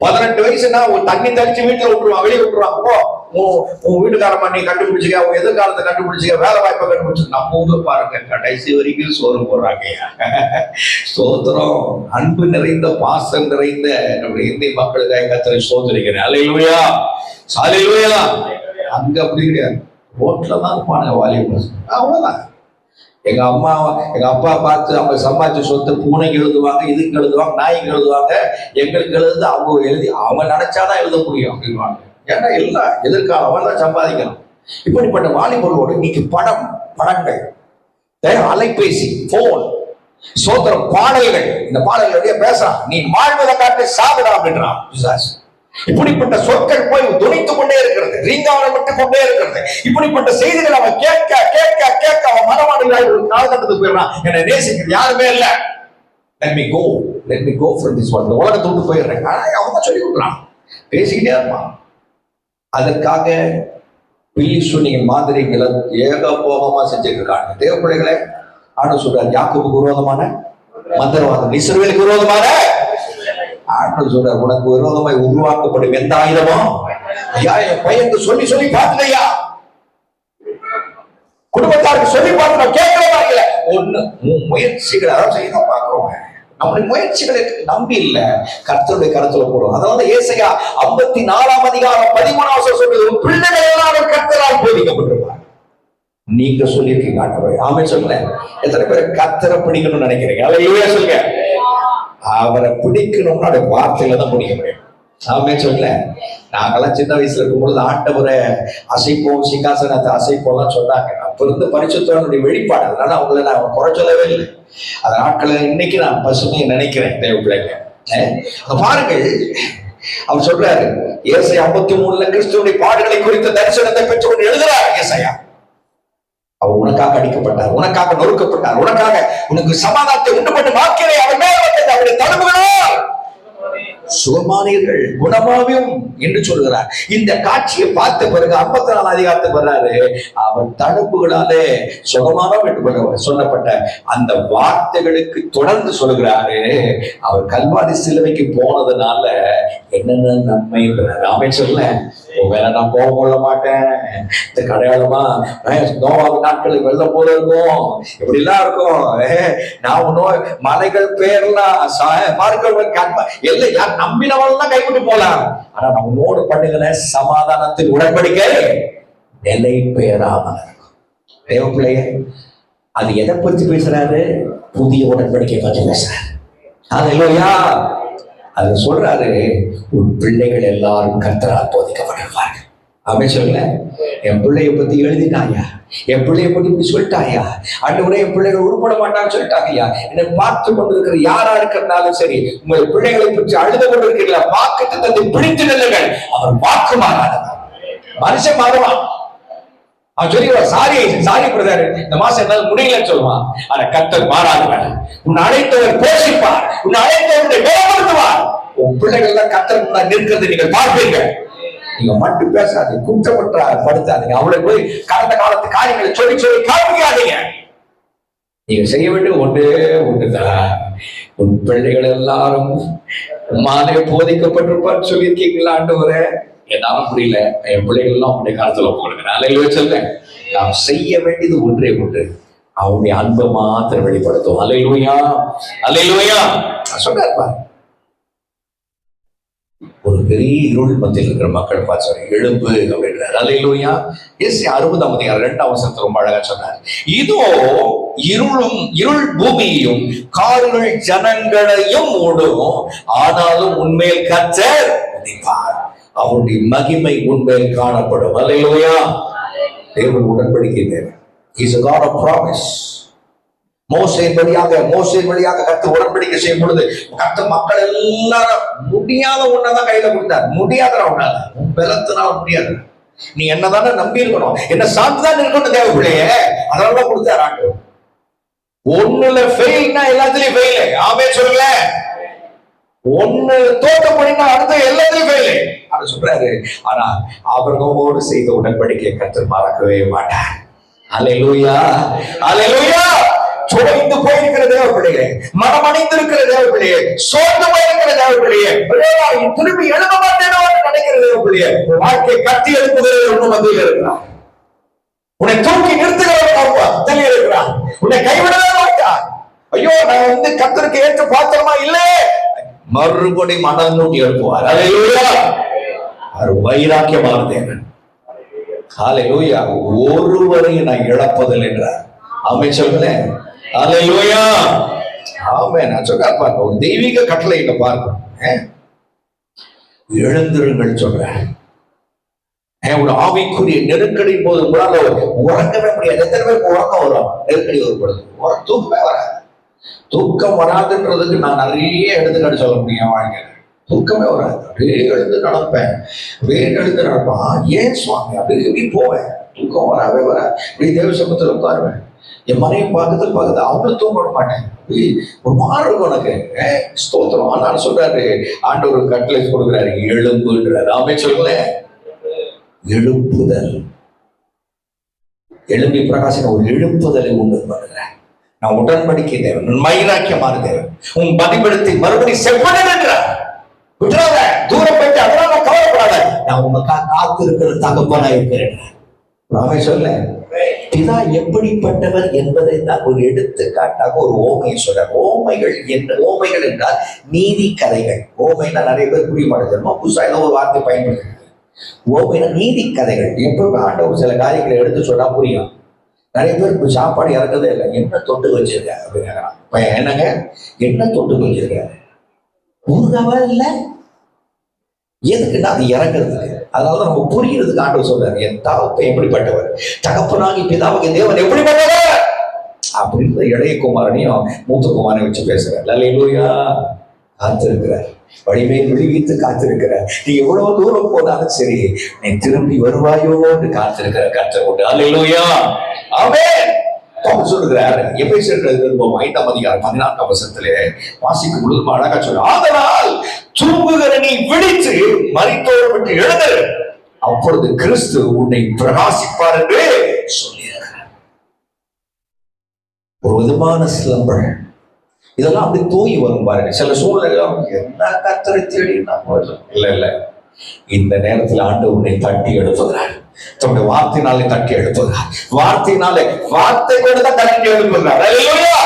18 வயசுனா தண்ணி தெளிச்சு வீட்டுல விட்டுருவான், வெளியே விட்டுருவாங்க. போ, உன் வீட்டுக்காரமா நீ கண்டுபிடிச்சிக்க, உன் எதிர்காலத்தை கண்டுபிடிச்சிக்க, வேலை வாய்ப்பை கண்டுபிடிச்சு. நம்ம ஊர் பாருங்க, கடைசி வரைக்கும் சோறு போடுறாங்க. ஸ்தோத்திரம். அன்பு நிறைந்த, பாசம் நிறைந்த நம்முடைய இந்திய மக்களுக்காக கர்த்தரை ஸ்தோத்திரிக்கிறேன். அல்லேலூயா, அல்லேலூயா. அங்க அப்படி கிடையாது, ரோட்ல தான் இருப்பானுங்க வாலிபர். அவ்வளவுதான். எங்க அப்பா பார்த்து அவங்க சம்பாதிச்ச சொத்து பூனைக்கு எழுதுவாங்க, இதுக்கு எழுதுவாங்க, நாய்க்கு எழுதுவாங்க, எங்களுக்கு எழுது அவங்க எழுதி அவங்க நினைச்சாதான் எழுத முடியும் அப்படின்வாங்க. ஏன்னா எல்லாம் எதிர்காலம் அவன் தான் சம்பாதிக்கணும். இப்படிப்பட்ட வாலிபர்களோடு இன்னைக்கு படங்கள், அலைபேசி, போன், சோத்திரம், பாடல்கள். இந்த பாடல்களுடைய பேசுறான், நீ வாழ்வதை காட்டு சாகுடா அப்படின்றான் பிசாசு. இப்படிப்பட்ட சொற்கள் போய் துணித்துக் கொண்டே இருக்கிறது, ரீங்காவனம் விட்டுக் கொண்டே இருக்கிறது. இப்படிப்பட்ட செய்திகள் அவன் கேட்க கேட்க கேட்க அவன் மனவாடிகளாய் ஒரு காலகட்டத்துக்கு போயிடுறான். என்னை நேசிக்கிறது யாருமே இல்ல, let me go from this world. உலகத்தை விட்டு போயிடுறேன். அவன் தான் சொல்லி கொடுக்குறான், பேசிக்கிட்டே இருப்பான். அதற்காக பில்லி சூனியங்கள் மாதிரிகளை ஏகபோகமா செஞ்சுட்டு இருக்காங்க. தேவ பிள்ளைகளே, ஆண்டு சொல்றார், யாக்கோபுக்கு விரோதமான மந்திரவாதம், இஸ்ரவேலுக்கு விரோதமான சொல்றார், உனக்கு விரோதமாய் உருவாக்கப்படும் எந்த ஆயுதமும் ஐயா என் பையனுக்கு சொல்லி சொல்லி பார்த்துலையா, குடும்பத்தாருக்கு சொல்லி பார்த்து கேட்கல. ஒண்ணு முயற்சிகளை அதான் செய்ய பார்க்கிறோம். நம்முடைய முயற்சிகளை நம்பி இல்ல, கர்த்தருடைய கருத்துல போடும். அதாவது ஏசாயா 54 அதிகாரம் 13 சொல்றது, பிள்ளைகள் எல்லாரும் கர்த்தரால் போதிக்கப்பட்டிருப்பாங்க. நீங்க சொல்லியிருக்கீங்க ஆண்டவரே, ஆமென் சொல்லுங்க. எத்தனை பேர் கர்த்தரை பிடிக்கணும்னு நினைக்கிறீங்க? அல்லேலூயா சொல்லுங்க. அவரை பிடிக்கணும்னு அவருடைய வார்த்தையில தான் பிடிக்க முடியும். ஆமென் சொல்ல. நாங்கெல்லாம் சின்ன வயசுல இருக்கும்பொழுது ஆண்டவரை அசைப்போம், சிங்காசனத்தை அசைப்போம்லாம் சொன்னாங்க. அப்ப இருந்து பரிசுத்தனுடைய வெளிப்பாடு. அதனால அவங்கள நான் குறை சொல்லவே இல்லை. அந்த நாட்களை இன்னைக்கு நான் பசுமையை நினைக்கிறேன். தேவ பிள்ளைங்க பாருங்கள், அவர் சொல்றாரு, ஏசாயா 53 கிறிஸ்துவுடைய பாடுகளை குறித்த தரிசனத்தை பெற்றுக்கொண்டு எழுதுறார் ஏசாயா. அவர் உனக்காக அடிக்கப்பட்டார், உனக்காக நொறுக்கப்பட்டார், உனக்காக உனக்கு சமாதானத்தை உண்டு பண்ணி மாக்கிறே அவர் மேல் வந்தது, அவருடைய தழும்புகளால் சுகமானீர்கள், குணமாவும் என்று சொல்கிறார். இந்த காட்சியை பார்த்த பிறகு 54 அதிகாரத்துக்கு வர்றாரு, அவர் தடுப்புகளாலே சுகமானோம் என்று சொல்லப்பட்ட அந்த வார்த்தைகளுக்கு தொடர்ந்து சொல்கிறாரு, அவர் கல்வாரி சிலுவைக்கு போனதுனால என்னென்ன நன்மை. ஆமென் சொல்ல. வேலை நான் கோபம் கொள்ள மாட்டேன், இந்த கடையாளமா நோவாத நாட்களுக்கு வெள்ளம் போல இருக்கும், இப்படி எல்லாம் இருக்கும். நான் நோய் மலைகள் பேர்லாம் எல்லாம் நம்பினவெல்லாம் கைவிட்டு போலாம். ஆனா நான் உன்னோடு பண்ணுகிற சமாதானத்தின் உடன்படிக்கை நிலை பெயராமல் இருக்கும். தேவ பிள்ளைய அது எதை பற்றி பேசுறாரு? புதிய உடன்படிக்கை பற்றி பேசுறாரு. அல்லேலூயா. அது சொல்றாரு, உன் பிள்ளைகள் எல்லாரும் கர்த்தரால் போதிக்கப்படுவார்கள். ஆமென் சொல்ல. என் பிள்ளைய பத்தி எழுதிட்டாயா, என் பிள்ளைய பத்தி இப்படி சொல்லிட்டாயா, ஆண்டவரே என் பிள்ளைகள் உருப்பட மாட்டான்னு சொல்லிட்டாங்கய்யா. என்னை பார்த்து கொண்டிருக்கிற யாரா இருக்கிறனாலும் சரி, உங்கள் பிள்ளைகளை பற்றி அழுது கொண்டிருக்கிறீங்களா, வாக்கு தத்தத்தை பிடித்து நில்லுங்கள். அவர் வாக்கு மாறாதவர், மனுஷன் மாறுவான். அவன் சொல்லிடுவான், சாரி பிரதர், இந்த மாசம் என்னால முடியலன்னு சொல்லுவான். ஆனா கர்த்தர் மாறாதவர். உன்னை அழைத்தவர் போஷிப்பார், உன்னை அழைத்தவருடைய மேம்படுத்துவார். உன் பிள்ளைகள் தான் கர்த்தர் முன்னாடி நிற்கிறது நீங்கள் பார்ப்பீர்கள். நீங்க மட்டும் பேசாதீங்க, குற்றப்படுத்தாதீங்க, அவளை போய் கடந்த காலத்து காரியங்களை சொல்லி சொல்லி காமிக்காதீங்க. நீங்க செய்ய வேண்டிய ஒன்றுதான், உன் பிள்ளைகள் எல்லாரும் உம்மாலே போதிக்கப்பட்டிருப்பான்னு சொல்லியிருக்கீங்களா ஆண்டவரே? என்னால முடியல, என் பிள்ளைகள் எல்லாம் உங்களுடைய காலத்துல போடுங்க. அல்லேலூயா சொல்ல. நாம் செய்ய வேண்டியது ஒன்றே ஒன்று, அவனுடைய அன்பை மாத்திரம் வெளிப்படுத்தும். அல்லேலூயா, அல்லேலூயா சொல்றாருப்பா. ஒரு பெரிய இருள் மத்தியில் இருக்கிற மக்கள் பார்த்து எழும்பு அப்படின்றார். அல்லேலூயா. ஏசாயா 60 அதிகாரம் 2 வசனத்தை ரொம்ப அழகா சொன்னார். இதோ இருள் பூமியையும் கார்கள் ஜனங்களையும் மூடும், ஆனாலும் உண்மையில் கர்த்தர் உதிப்பார், அவருடைய மகிமை உண்மையில் காணப்படும். அல்லேலூயா. தேவன் உடன்படிக்கை தேவன். He is a God of promise. மோசேயின் வழியாக கர்த்தர் உடன்படிக்கை செய்யும் பொழுது கர்த்தர் மக்கள் எல்லாரும் முடியாத ஒன்னதான் கையில கொடுத்தார். முடியாத ஒன்னால, உன் பலத்தினால முடியாது. நீ என்னதானே நம்பி இருக்கணும், என்ன சார்ந்துதான் இருக்கணும் தேவ பிள்ளையே, அதனாலதான் கொடுத்தார் ஆண்டு. ஒண்ணுல ஃபெயில்னா எல்லாத்துலயும் ஃபெயில். ஆமென் சொல்லுங்க. ஒண்ணு தோட்ட பண்ணினா அடுத்த எல்லாத்துலயும் ஃபெயில் அப்படி சொல்றாரு. ஆனா அவர்களோடு செய்த உடன்படிக்கை கர்த்தர் மறக்கவே மாட்டார். அல்லேலூயா, அல்லேலூயா. சோர்ந்து போயிருக்கிற தேவ பிள்ளையே, மனமடைந்திருக்கிற தேவ பிள்ளையே, சோர்ந்து போயிருக்கிற தேவ பிள்ளையே, திரும்பி எழுத மாட்டேனோ நினைக்கிற தேவ பிள்ளையே, வாழ்க்கை கட்டி எழுப்புகிறது ஒண்ணு மத்தியில் இருக்கிறான். உன்னை தூக்கி நிறுத்துகிறவன் தள்ளி இருக்கிறான். உன்னை கைவிடவே மாட்டான். ஐயோ, நான் கர்த்தருக்கு ஏற்ற பாத்திரமா இல்லை, மறுபடி மனம் நோக்கி எழுப்புவார். அல்லேலூயா. அவர் வைராக்கியமான தேவன். அல்லேலூயா. ஒருவரையும் நான் இழப்பதில்லை என்றார். ஆமென் சொல்லுங்களேன். அல்லேலூயா. ஆமென். நான் சொல்றேன், ஒரு தெய்வீக கட்டளை இங்க பார்க்கணும். எழுந்திருங்கள் சொல்றேன். ஒரு ஆவிக்குரிய நெருக்கடி போது உங்களால உறங்கவே முடியாது. எத்தனை பேருக்கு உறக்கம் வரும்? நெருக்கடி வரும்பொழுது தூக்கமே வராது. தூக்கம் வராதுன்றதுக்கு நான் நிறைய எடுத்துக்காட்டு சொல்ல முடியும். வாழ்க்கையில தூக்கமே வராது. அப்படியே எழுந்து நடப்பேன், அப்படியே எழுந்து நடப்பான். ஏன் சுவாமி அப்படி போவேன், தூக்கம் வரவே வராது. இப்படி தேவ சமூகத்தில் உட்காருவேன். என் மனைவி பக்கத்துல அவங்களும் தூங்க விட மாட்டேன். ஒரு மாறு இருக்கும் உனக்கு. ஸ்தோத்திரம். நான் சொல்றாரு, ஆண்டவர் கட்டளை கொடுக்குறாரு, எழும்புன்றாரு. ஆமென் சொல்லுங்களேன். எழுப்புதல். எழும்பி பிரகாசம் ஒரு எழுப்புதலை உண்டு பண்ணுகிறேன். நான் உடன்படிக்கை தேவன், வைராக்கியமான தேவன். உன் பதிபடுத்தி மறுபடி செவ்வனன் என்றார். விட்டுறாத, தூரம் போயிட்டு அதனால கவலைப்படாத, நான் உனக்காக காத்திருக்கிற தகப்பனா இருக்கிறேன். சொல்ல பிதா எப்படிப்பட்டவர் என்பதை தான் ஒரு எடுத்துக்காட்டாக ஒரு ஓமையை சொல்ற. ஓமைகள் என்றால் நீதி கதைகள். ஓமைனா நிறைய பேர் புரிய மாட்டேங்குது. புதுசா ஏதோ ஒரு வார்த்தை பயன்படுத்துகிறது. ஓமைனா நீதி கதைகள். எப்பவுமே ஆண்டவர் சில காரியங்களை எடுத்து சொன்னா புரியும். நிறைய பேருக்கு சாப்பாடு இறக்கதே இல்லை. என்ன தொட்டு வச்சிருக்க அப்படின்னு. என்னங்க என்ன தொட்டு வச்சிருக்க? ஊர்காவா இல்லை, எதுக்குன்னா அது இறங்குறதுக்கு. அதனாலதான் நம்ம புரிகிறதுக்கு ஆண்டவர் சொல்றாரு, என் தகப்பன் எப்படிப்பட்டவர், தகப்பனாகி பிதாவுக்கு தேவன் எப்படிப்பட்டவர் அப்படின்னு இளைய குமாரனையும் மூத்த குமாரனை வச்சு பேசுறாரு. அல்லேலூயா. காத்திருக்கிறார், வழிமை விடுவித்து காத்திருக்கிறார். நீ எவ்வளவு தூரம் போனாலும் சரி, நீ திரும்பி வருவாயோன்னு காத்திருக்கிற கர்த்தர் உண்டு. அல்லேலூயா. ஆமென். பவுல் சொல்லுகிறார், எபேசியர் 5ஆம் அதிகாரம் 14ஆம் வசனத்திலே வாசிக்கும் பொழுது அழகா சொல்ற, ஆதலால் தூங்குகிற நீ விழித்து மரித்தோரை விட்டு எழுந்து, அப்பொழுது கிறிஸ்து உன்னை பிரகாசிப்பார் என்று சொல்லியிருக்கிறார். ஒரு விதமான சிலம்பல் இதெல்லாம் அப்படி தூங்கி வரும் பாருங்க. சில சூழ்நிலை என்ன கர்த்தரை தேடி இல்ல, இந்த நேரத்தில் ஆண்டவர் உன்னை தட்டி எழுப்புகிறார். தன்னுடைய வார்த்தையினாலே தட்டி எழுப்புகிறார். வார்த்தை கூட தான் தட்டி எழுப்புகிறார். அல்லேலூயா.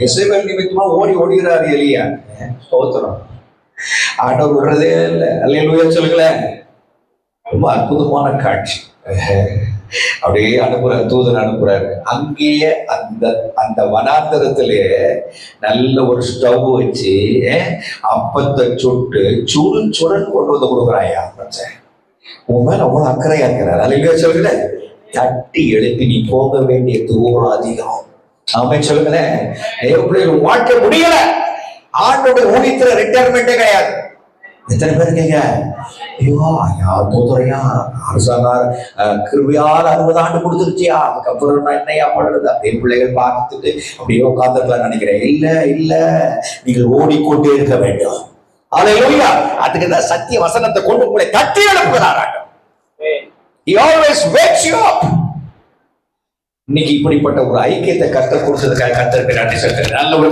இசைவேல் நிமித்தமா ஓடுகிறார் எலியா. ஸ்தோத்திரம். ஆண்டவர் விடுறதே இல்லை. அல்லேலூயா சொல்லுங்களேன். ரொம்ப அற்புதமான காட்சி. அப்படியே தூதன் அனுப்புறாரு. அங்கேயே அந்த வனாந்தரத்திலே நல்ல ஒரு ஸ்டவ் வச்சு அப்பத்தை சுட்டு சுடன் கொண்டு வந்து கொடுக்குறாயா. உன் மேல அவ்வளவு அக்கறையா இருக்கிறார். அல்லேலூயா சொல்லுங்களேன். தட்டி எழுப்பி நீ போக வேண்டிய தூரம் அதிகம். ஆமென் சொல்லுங்களேன். வாழ்க்கை முடியல. ஆண்டோட ஊழியத்துல ரிட்டையர்மெண்டே கிடையாது. எத்தனை பேர் இருக்கீங்க? தூத்துறையா அரசாங்க கிருபையால் 60 ஆண்டு கொடுத்துருச்சியா, அதுக்கப்புறம் நான் என்னையா பண்றது? அப்படியே பிள்ளைகள் பார்த்துட்டு அப்படியே உட்கார்ந்துருக்கலாம் நினைக்கிறேன். இல்ல, நீங்கள் ஓடிக்கொண்டே இருக்க வேண்டும். அல்லேலூயா. அதுக்கு தான் சத்திய வசனத்தை கொண்டு உங்களை தட்டி எழுப்புகிறார். He always wakes you up. இன்னைக்கு இப்படிப்பட்ட ஒரு ஐக்கியத்தை கர்த்தர் கொடுத்ததுக்காக கர்த்தருக்கு நன்றி செலுத்துகிறேன். நல்ல ஒரு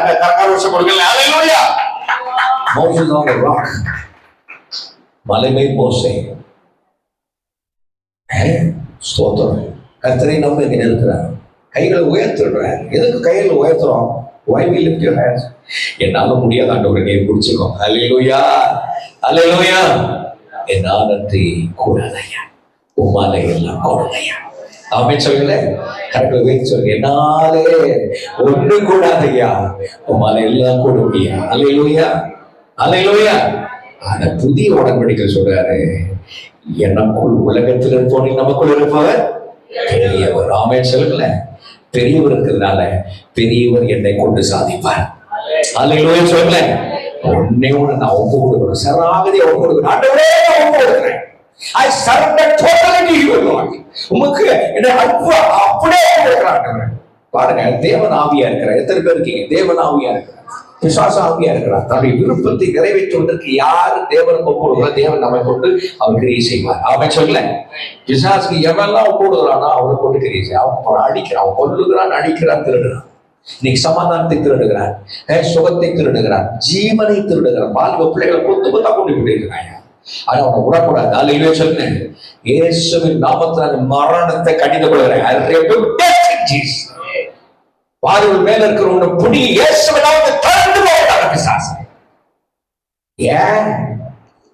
கர்த்தர் வருஷம் கொடுக்கல. அல்லேலூயா. Moses on the rock. மலைமை மோசே. ஸ்தோத்திரம். கர்த்தரை நம்ம இங்க இருக்கிறார். கைகளை உயர்த்துறார். எதுக்கு கைகளை உயர்த்துறோம்? Why we lift your hands? என்னால முடியாத ஆண்டவரை நீர் பிடிச்சுக்கோ. அல்லேலூயா. அல்லேலூயா. என் ஆனந்தி கூடாதையா, உமாலை எல்லாம் கூடாதையா. ஆமென் சொல்லுங்க. கரெக்டா வைத்து சொல்லுங்க. என்னாலே ஒன்று கூடாதையா, உமாலை எல்லாம் கூடுமையா. அல்லேலூயா. அல்லேலூயா. ஆனா புதிய உடன்படிக்கை சொல்றாரு, எனக்குள் உலகத்தில் இருப்போம் நமக்குள் இருப்பவர் பெரியவர். ஆமென் சொல்லுங்கள. பெரியவர் இருக்கிறதுனால பெரியவர் என்னை கொண்டு சாதிப்பார். அல்லேலூயா சொல்லுங்கள. ஒன்னே ஒண்ணு நான் ஒப்பு கொடுக்கணும். சராகதி ஒப்பு கொடுக்கணும். ஆண்டவரே நான் ஒப்பு கொடுக்கிறேன். I surrender totally to you Lord. உமக்கு என்ன அப்படியே கொடுக்கிறேன். பாருங்க, தேவன் ஆவியா இருக்கிறார். எத்தனை பேர் இருக்கீங்க? தேவன் ஆவியா இருக்கிறார். பிசாசு ஆவியா இருக்கிறார். தன்னுடைய விருப்பத்தை நிறைவேற்றுவதற்கு யாரு தேவனுக்கு ஒப்புடுகிறோ தேவன் நம்மை கொண்டு அவர் கிரியை செய்வார். அவன் சொல்ல பிசாசுக்கு எவெல்லாம் ஒப்புடுகிறானோ அவரை கொண்டு கிரியை செய்ய. அவன் அடிக்கிறான், அவன் கொல்லுகிறான், அடிக்கிறான், திருடுகிறான். இன்னைக்கு சமாதானத்தை திருடுகிறான், சுகத்தை திருடுகிறான், ஜீவனை திருடுகிறான், வாழ்வு பிள்ளைகளை கொத்து கொத்தா கொண்டு விட்டு இருக்கிறாங்க. ஆனா அவனை விடக்கூடாது. அல்லேலூயா சொல்லுங்க. இயேசுவின் நாமத்தினால மரணத்தை கடிந்து கொள்கிறேன். பார்வல் மேல இருக்கிற ஒண்ணு புடி இயேசுவின் நாமத்தை தரந்து போகிறாங்க பிசாசு. ஏன்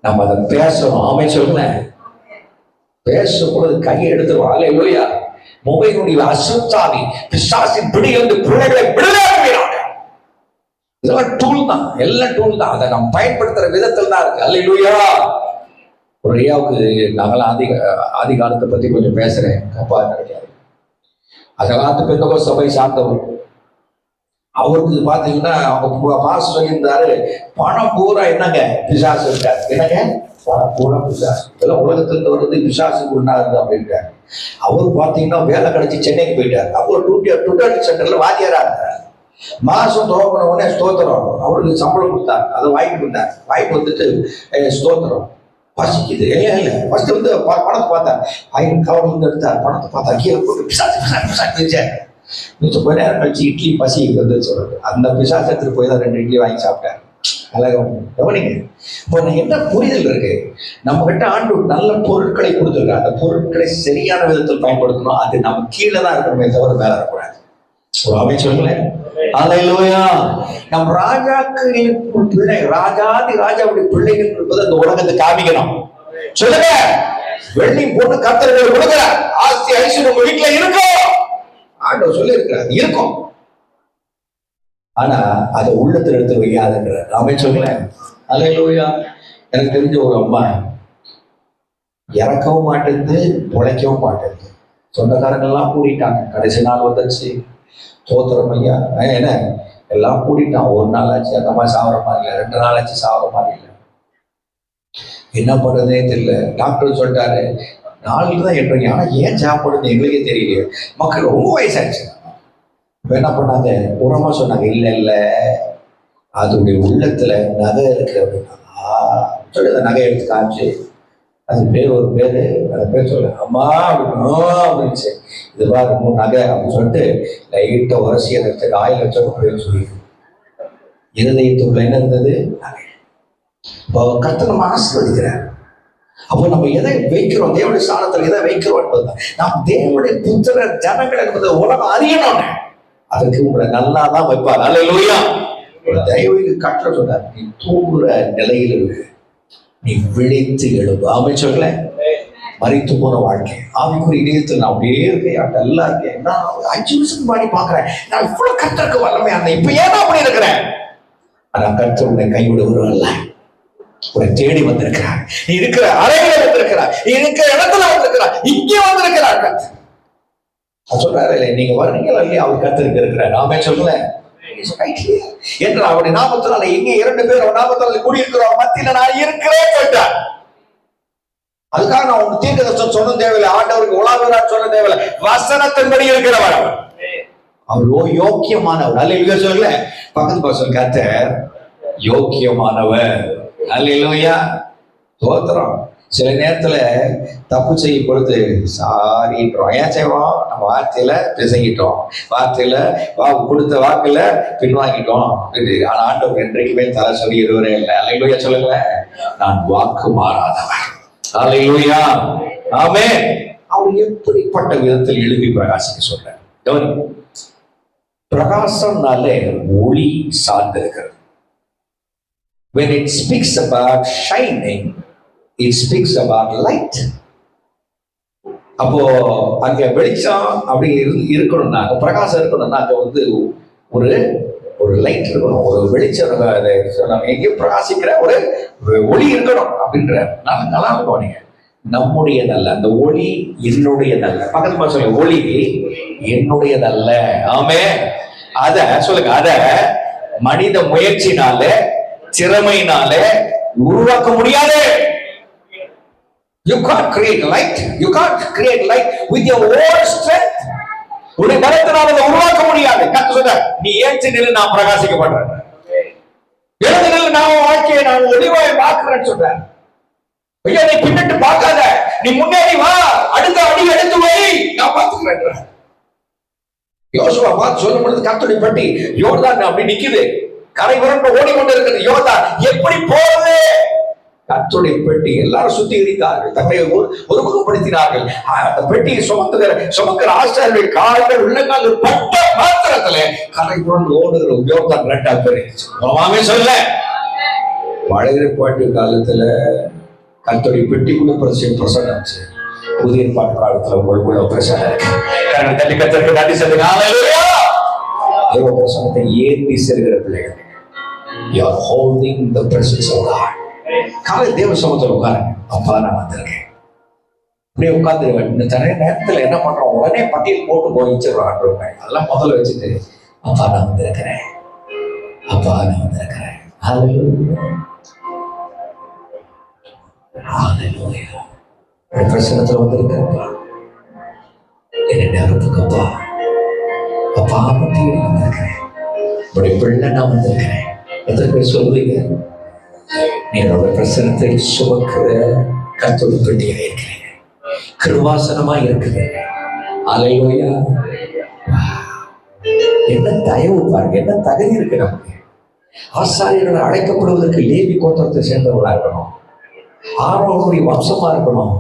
நம்ம அதை பேசணும்? ஆமென் சொல்லுங்க. பேசும்போது கையை எடுத்துருவோம். அல்லேலூயா. மொபைலுடைய அசுத்தாவி பிசாசின் பிடியிலிருந்து பிள்ளைகளை விடுதலையாக்குகிறாங்க. இதெல்லாம் டூல் தான், எல்லாம் டூல் தான். அதை நம்ம பயன்படுத்துற விதத்தில் தான் இருக்கு. அல்லேலூயா. ஒரு ஐயாவுக்கு நாங்களாம் ஆதி காலத்தை பத்தி கொஞ்சம் பேசுறேன், தப்பா நினைக்காது. அந்த காலத்து பெந்தகோஸ்து சபை சார்ந்தவர். அவருக்கு பாத்தீங்கன்னா அவங்க பாஸ் சொல்லியிருந்தாரு, பணம் பூரா என்னங்க பிசாசு இருக்காரு. என்னங்க பணம் பூரா பிசாசு, இதெல்லாம் உலகத்திலிருந்து வருது, பிசாசுக்கு உண்டாகுது அப்படின்ட்டாரு. அவர் பாத்தீங்கன்னா வேலை கிடைச்சி சென்னைக்கு போயிட்டாரு. அவர் டுட்டர் சென்டர்ல வாத்தியாரா இருந்தார். மாசம் துவங்கின உடனே ஸ்தோத்திரம், அவருக்கு சம்பளம் கொடுத்தாரு. அதை வாங்கிட்டு வந்தார். வாங்கிட்டு வந்துட்டு ஸ்தோத்திரம் பசிக்குது. இல்லை ஃபர்ஸ்ட் வந்து பணத்தை பார்த்தார். கவர்ல இருந்து எடுத்தார். பணத்தை பார்த்தா கீழே போட்டு பிசாசு பிரிச்சார். கொஞ்சம் கொஞ்ச நேரம் கழிச்சு இட்லி பசி வந்து சொல்றாரு. அந்த பிசாசத்துக்கு போய் தான் 2 இட்லி வாங்கி சாப்பிட்டார். கவனிங்க. இப்போ என்ன புரிதல் இருக்கு? நம்ம கிட்ட ஆண்டு நல்ல பொருட்களை கொடுத்துருக்காங்க. அந்த பொருட்களை சரியான விதத்தில் பயன்படுத்தணும். அது நம்ம கீழே தான் இருக்கணுமே தவிர மேல இருக்கக்கூடாது. ஒரு அமைச்சர்களேன். அல்லேலூயா. நம் ராஜாக்களின் பிள்ளை, ராஜாதி ராஜாவுடைய பிள்ளைகள் என்பது அந்த உலகத்தை காமிக்கணும். சொல்லுங்க. வெள்ளி பொண்ணு கர்த்தருக்கு கொடுக்கிற ஆஸ்தி ஐஸ்வர்யம் உங்க வீட்டுல இருக்கும். ஆண்டவர் சொல்லி இருக்கிறார், இருக்கும். ஆனா அதை உள்ளத்தில் எடுத்து வைக்காதுங்கிறார். நாமே சொல்லல. அல்லேலூயா. எனக்கு தெரிஞ்ச ஒரு அம்மா இறக்கவும் மாட்டேங்குது, பொழைக்கவும் மாட்டேங்குது. சொந்தக்காரங்கெல்லாம் கூடிட்டாங்க. கடைசி நாள் வந்துச்சு. தோத்திரம் ஐயா, என்ன எல்லாம் கூட்டிட்டான். 1 நாள் ஆச்சு அந்த மாதிரி சாவர மாதிரி இல்லை, 2 நாள் ஆச்சு சாவர மாதிரி இல்லை. என்ன பண்றதே தெரியல. டாக்டர் சொல்லிட்டாரு, 4 தான் எட்டுறீங்க, ஆனா ஏன் சாப்பிடுறது எங்களுக்கே தெரியலையே. மக்கள் ரொம்ப வயசாச்சு. இப்ப என்ன பண்ணாங்க, உரமா சொன்னாங்க, இல்ல அதோடைய உள்ளத்துல நகை இருக்கு அப்படின்னா சொல்லி அந்த நகை எடுத்து காமிச்சு, அது பேர் ஒரு பேரு, அந்த பேர் சொல்ல அம்மா அப்படின்னுச்சு. இது பாரு 3 நகை அப்படின்னு சொல்லிட்டு லைட்டா உரசி அதை வச்சு ஆயில் வச்சு சொல்லி இருதயத்துக்குள்ள என்ன இருந்தது? நகை. இப்போ கர்த்தர் நம்ம ஆசீர்வதிக்கிறார். அப்போ நம்ம எதை வைக்கிறோம், தேவனுடைய ஸ்தானத்தில் எதை வைக்கிறோம் என்பதுதான். நாம் தேவனுடைய புத்திர ஜனங்கள் என்பது உலகம் அறியணும். அதுக்கு உங்களை நல்லா தான் வைப்பார். அல்லேலூயா. ஒரு தயவுக்கு கட்டளை சொல்றார், நீ தூங்குற நிலையில் இருக்கு, நீ விழித்து எழுப்பு. ஆமென் சொல்ல. மரித்து போன வாழ்க்கை ஆவிக்குரிய இதயத்தில் நான் அப்படியே இருக்கேன், நல்லா இருக்கேன். நான் 5 நிமிஷம் பாடி பாக்குறேன், நான் இவ்வளவு கர்த்தருக்கு வல்லமையா இருந்தேன், இப்ப ஏன் அப்படி இருக்கிறேன்? ஆனா கர்த்தர் உன்னை கைவிடுவதில்ல. உன்னை தேடி வந்திருக்கிறார். நீ இருக்கிற அறையில வந்திருக்கிறார், நீ இருக்கிற இடத்துல வந்திருக்கிறார், இங்கே வந்திருக்கிறார். சொல்றாரு, நீங்க வர்றீங்களா இல்லையா, அவர் கர்த்தருக்கு இருக்கிறார். நாமே சொல்லல என்று அவருடைய நாமத்தினால எங்கே 2 பேர் அவர் நாமத்தினால கூடியிருக்கிறோம் மத்தியில நான் இருக்கிறேன் கேட்டார். அதுக்காக நான் உங்க தீர்க்கதரிசனம் சொல்ல தேவையில்லை, ஆண்டவருக்கு உலாவுகிறார் சொல்ல தேவையில்லை, வசனத்தின்படி இருக்கிறவர் அவர் யோக்கியமானவர். அல்லேலூயா சொல்ல. பக்கத்து பசங்க கர்த்தர் யோக்கியமானவர். அல்லேலூயா. தோத்திரம். சில நேரத்துல தப்பு செய்யும் பொழுது சாரின்றோம். ஏன் செய்வோம்? நம்ம வார்த்தையில பிசங்கிட்டோம், வார்த்தையில கொடுத்த வாக்குல பின்வாங்கிட்டோம். ஆனா ஆண்டவர் என்றைக்குமே தலை சொல்லி இருவரே இல்லை. அல்லேலூயா சொல்லுங்க. நான் வாக்கு மாறாதவர். அல்லேலூயா. ஆமென். அவர் எப்படிப்பட்ட விதத்தில் எழுதி பிரகாசிக்க சொல்றார். பிரகாசம்னாலே ஒளி சார்ந்திருக்கிறது. When it speaks about shining, it speaks about light. அப்போ அங்க வெளிச்சம் அப்படி இருக்கணும்னா, பிரகாசம் இருக்கணும்னா அங்க வந்து ஒரு லைட் இருக்கணும், ஒரு வெளிச்சம் எங்கேயும் பிரகாசிக்கிற ஒரு ஒளி இருக்கணும் அப்படின்ற நல்லா இருக்கும். நீங்க நம்முடையதல்ல, அந்த ஒளி என்னுடையதல்ல. பக்கத்து சொல்லுங்க, ஒளி என்னுடையதல்ல. ஆமே. அத சொல்லுங்க, அத மனித முயற்சினால திறமையினால உருவாக்க முடியாது. You can't create light. You can't create light with your own strength. உன்னை பலத்தினால உருவாக்க முடியாது. கர்த்தர் சொல்றார், நீ ஏற்றி நின்று நான் பிரகாசிக்க பண்றேன். முதல்ல நான் வாழ்க்கையை நான் ஒளிவாய் பார்க்கிறேன்னு சொல்றேன். ஐயா நீ பின்னிட்டு பார்க்காத, நீ முன்னேறி வா, அடுத்த அடி எடுத்து வை, நான் பார்த்துக்கிறேன். யோசுவா பார்த்து சொல்லும் பொழுது கர்த்தருடைய பெட்டி யோர்தான் அப்படி நிக்குது, கரை புரண்டு ஓடிக்கொண்டு இருக்கிறது. யோர்தான் எப்படி போறது? கர்த்தருடைய பெட்டி எல்லாரும் சுத்திகரித்தார்கள், தங்களை ஒருமுகப்படுத்தினார்கள். அந்த பெட்டியை சுமக்கிற ஆசாரியருடைய கால்கள் உள்ளங்கால்கள் பட்ட மாத்திரத்துல கரை புரண்டு ஓடுகிற யோர்தான் ரெண்டா பிரிச்சு சொல்ல. பழைய பாட்டு காலத்துல கர்த்தருடைய பெட்டிக்குள்ள பிரசன்னம், புதிய பாட்டு காலத்துல உங்களுக்குள்ள பிரசன்னம் தள்ளி கர்த்தருக்கு நன்றி சொல்லுங்க. ஹல்லேலூயா. தேவ பிரசன்னத்தை ஏந்தி செல்கிற பிள்ளைகள், you are holding the presence of God. காலை தேவ சமூகத்தில் உட்காருங்க. அப்பா நான் வந்திருக்கேன், அப்படியே உட்கார்ந்துருவேன். இந்த நிறைய நேரத்துல என்ன பண்றோம், உடனே பட்டியல் போட்டு போயிச்சிடுறோம். அதெல்லாம் முதல்ல வச்சுட்டு அப்பா நான் வந்திருக்கிறேன், அப்பா நான் வந்திருக்கிறேன். ஹல்லேலூயா. ஹல்லேலூயா. பிரசன்னத்துல வந்திருக்கப்பா, என்னுடைய அறுப்புக்கப்பா, அப்பா பட்டியல் வந்திருக்கிறேன், உடைய பிள்ளை நான் வந்திருக்கிறேன். எத்தனை பேர் சொல்லுவீங்க, நீங்களோட பிரசனத்தை சுமக்கிற கர்த்தருடைய பெட்டியா இருக்கிறீங்க, கிருபாசனமா இருக்கிறீங்க. ஹல்லேலூயா. என்ன தயவு பாருங்க, என்ன தகுதி இருக்கு நமக்கு. ஆசாரியர்கள் அழைக்கப்படுவதற்கு லேவி கோத்திரத்தை சேர்ந்தவர்களா இருக்கணும், ஆரோனுடைய வம்சமா இருக்கணும்.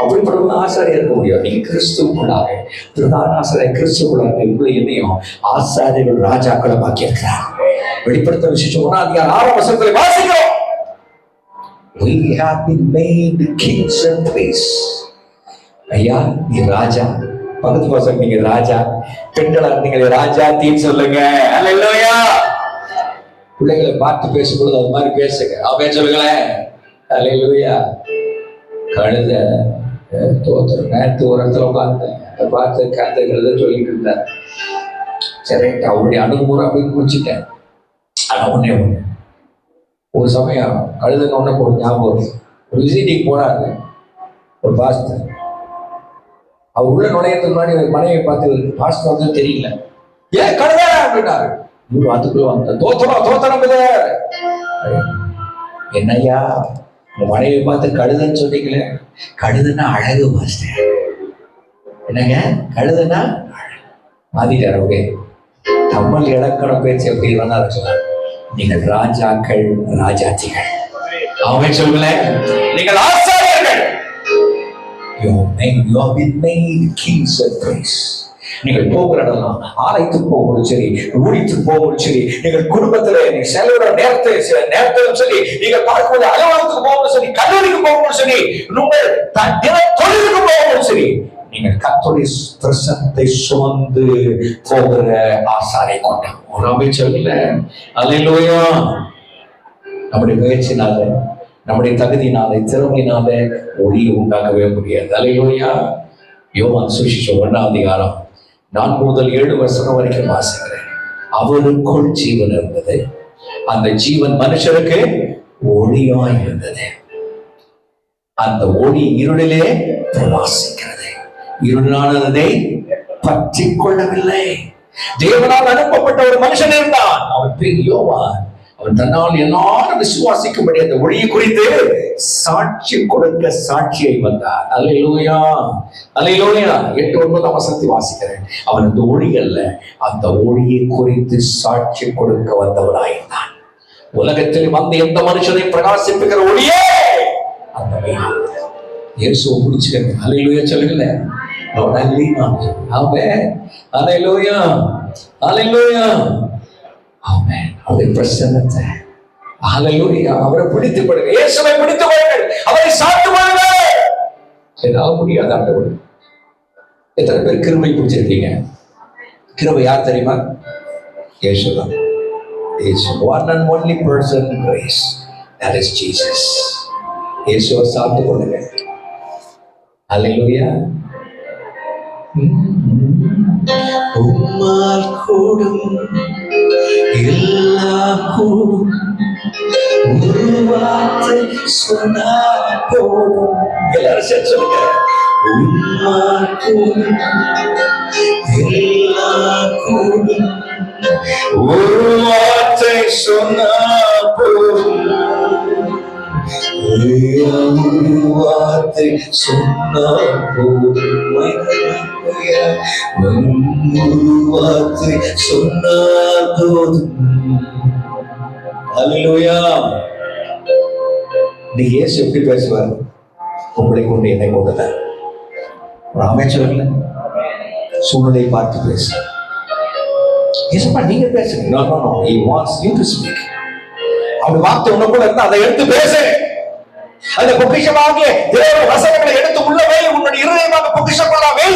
அப்படிப்பட்ட ஆசாரியா இருக்க முடியும். நீங்க கிறிஸ்துவுக்குள்ளாக பிரதான ஆசாரிய கிறிஸ்துவுக்குள்ளாக இப்படி என்னையும் ஆசாரியர்கள் ராஜாக்களை பாக்கி இருக்கிறார். வெளிப்படுத்த விசேஷம் 1:6 வாசிக்கிறோம். We have been made kings and priests. ஐயா நீ ராஜா, பக்கத்து பசங்க நீங்க ராஜா, பெண்களா நீங்க ராஜா தீன்னு சொல்லுங்க. ஹல்லேலூயா. பிள்ளைகளை பார்த்து பேசும்பொழுது அது மாதிரி பேசுங்க. அவன் சொல்லுங்களேன். ஹல்லேலூயா. கழுத தோத்திரம் நேரத்து ஒரு இடத்துல உட்கார்ந்தேன், பார்த்து கழுத சொல்லிட்டு இருந்தேன். சரி அவருடைய அனுபவம் அப்படின்னு முடிச்சுட்டேன். ஆனால் ஒன்னே ஒன்று, ஒரு சமயம் கழுதுன்னு ஒன்று ஒரு ஞாபகம், ஒரு விசிட்டிங் போனாரு ஒரு பாஸ்டர். அவர் உள்ள நுழையத்துக்கு முன்னாடி ஒரு மனைவியை பார்த்து பாஸ்டர் வந்து தெரியல, ஏன் கழுதா அப்படின்னாரு. இவரு அதுக்குள்ள வந்த தோத்தரம் என்னையா உங்க மனைவியை பார்த்து கழுதுன்னு சொன்னீங்களே, கழுதுன்னா அழகு பாஸ்டர். என்னங்க கழுதுன்னா மாத்திட்டார். ஓகே, தமிழ் இலக்கண பேச்சு எப்படி வேணா இருக்கலாம். நீங்கள் ராஜாக்கள் ராஜாத்திகள். அவன் சொல்லுங்களேன், நீங்கள் ஆசாரியர்கள். You have been made kings and priests. நீங்கள் போகிற இடம்லாம் ஆலயத்துக்கு போகும்போது சரி, ஊழியத்துக்கு போகும்போது சரி, நீங்கள் குடும்பத்துல நீ செலவிட நேரத்திலும் சரி, நீங்கள் பார்க்கும்போது அலுவலகத்துக்கு போகும்போது சரி, கல்லூரிக்கு போகும்போது சரி, உங்கள் தொழிலுக்கு போகும்போது சரி, நீங்கள் கர்த்தருடைய பிரசன்னத்தை சுமந்து போகிற ஆசாரை கொண்டான். ஒரு சொல்லல. அல்லேலூயா. நம்முடைய முயற்சினால, நம்முடைய தகுதினால, திறமையினால ஒளியை உண்டாக்கவே முடியாது. அல்லேலூயா. யோவான் சுவிசேஷம் 1:4-7 வரைக்கும் வாசிக்கிறேன். அவருக்குள் ஜீவன் இருந்தது, அந்த ஜீவன் மனுஷருக்கு ஒளியாய் இருந்தது, அந்த ஒளி இருளிலே பிரகாசிக்கிறது, இருளானதை பற்றி கொள்ளவில்லை. தேவனால் அனுப்பப்பட்ட ஒரு மனுஷன் இருந்தான், அவன் பேர் யோவான். அவன் தன்னால் எல்லாரும் விசுவாசிக்கும்படி அந்த ஒளியை குறித்து சாட்சி கொடுக்க சாட்சியை வந்தார். அல்லேலூயா. அல்லேலூயா. 8-9 வாசிக்கிறேன். அவன் அந்த ஒளி அல்ல, அந்த ஒளியை குறித்து சாட்சி கொடுக்க வந்தவனாயிருந்தான். உலகத்தில் வந்த எந்த மனுஷனை பிரகாசிப்புகிற ஒளியே அந்த இயேசுவை பிடிச்சுக்க. அல்லேலூயா சொல்லுங்கள. அல்லேலூயா. அல்லேலூயா. ஆமென். அவருடைய பிரசன்னத்தை, அல்லேலூயா, அவரை பிடித்துக் கொள்ளுங்க. இயேசுவை பிடித்துக் கொள்ளுங்கள், அவரை சார்ந்து கொள்ளுங்கள். என்னால முடியாது ஆண்டவர். எத்தனை பேர் கிருபை பிடிச்சிருக்கீங்க? கிருபை யார் தெரியுமா? இயேசு தான். இயேசு, one and only person grace, that is Jesus. இயேசுவை சார்ந்து கொள்ளுங்க. அல்லேலூயா. உம்மால் கூடும் எல்லா கூடும், ஒரு வார்த்தை சொன்னால் போதும். எல்லாரும் சேர்த்து சொல்லுங்க. உம்மால் கூடும் எல்லா கூடும், ஒரு வார்த்தை சொன்னால் போதும். ஒரு வார்த்தை சொன்னால் போதும், ஒரு வார்த்தை சொன்னால் போதும். அல்லேலூயா. நீங்க இயேசு எப்படி பேசுவார்? உங்களை கொண்டு என்னை கொண்டுதான். ராமேஸ்வரன்ல சூழ்நிலையை பார்த்து பேசு. இயேசுப்பா நீங்க பேசுங்க. No, no, no. He wants you to speak. அப்படி வார்த்தை உனக்குள்ள இருந்தா அதை எடுத்து பேசு. அந்த பொக்கிஷமாகிய தேவ வசனங்களை எடுத்து உள்ள வை. உன்னுடைய இருதயமாக பொக்கிஷப்படா வை.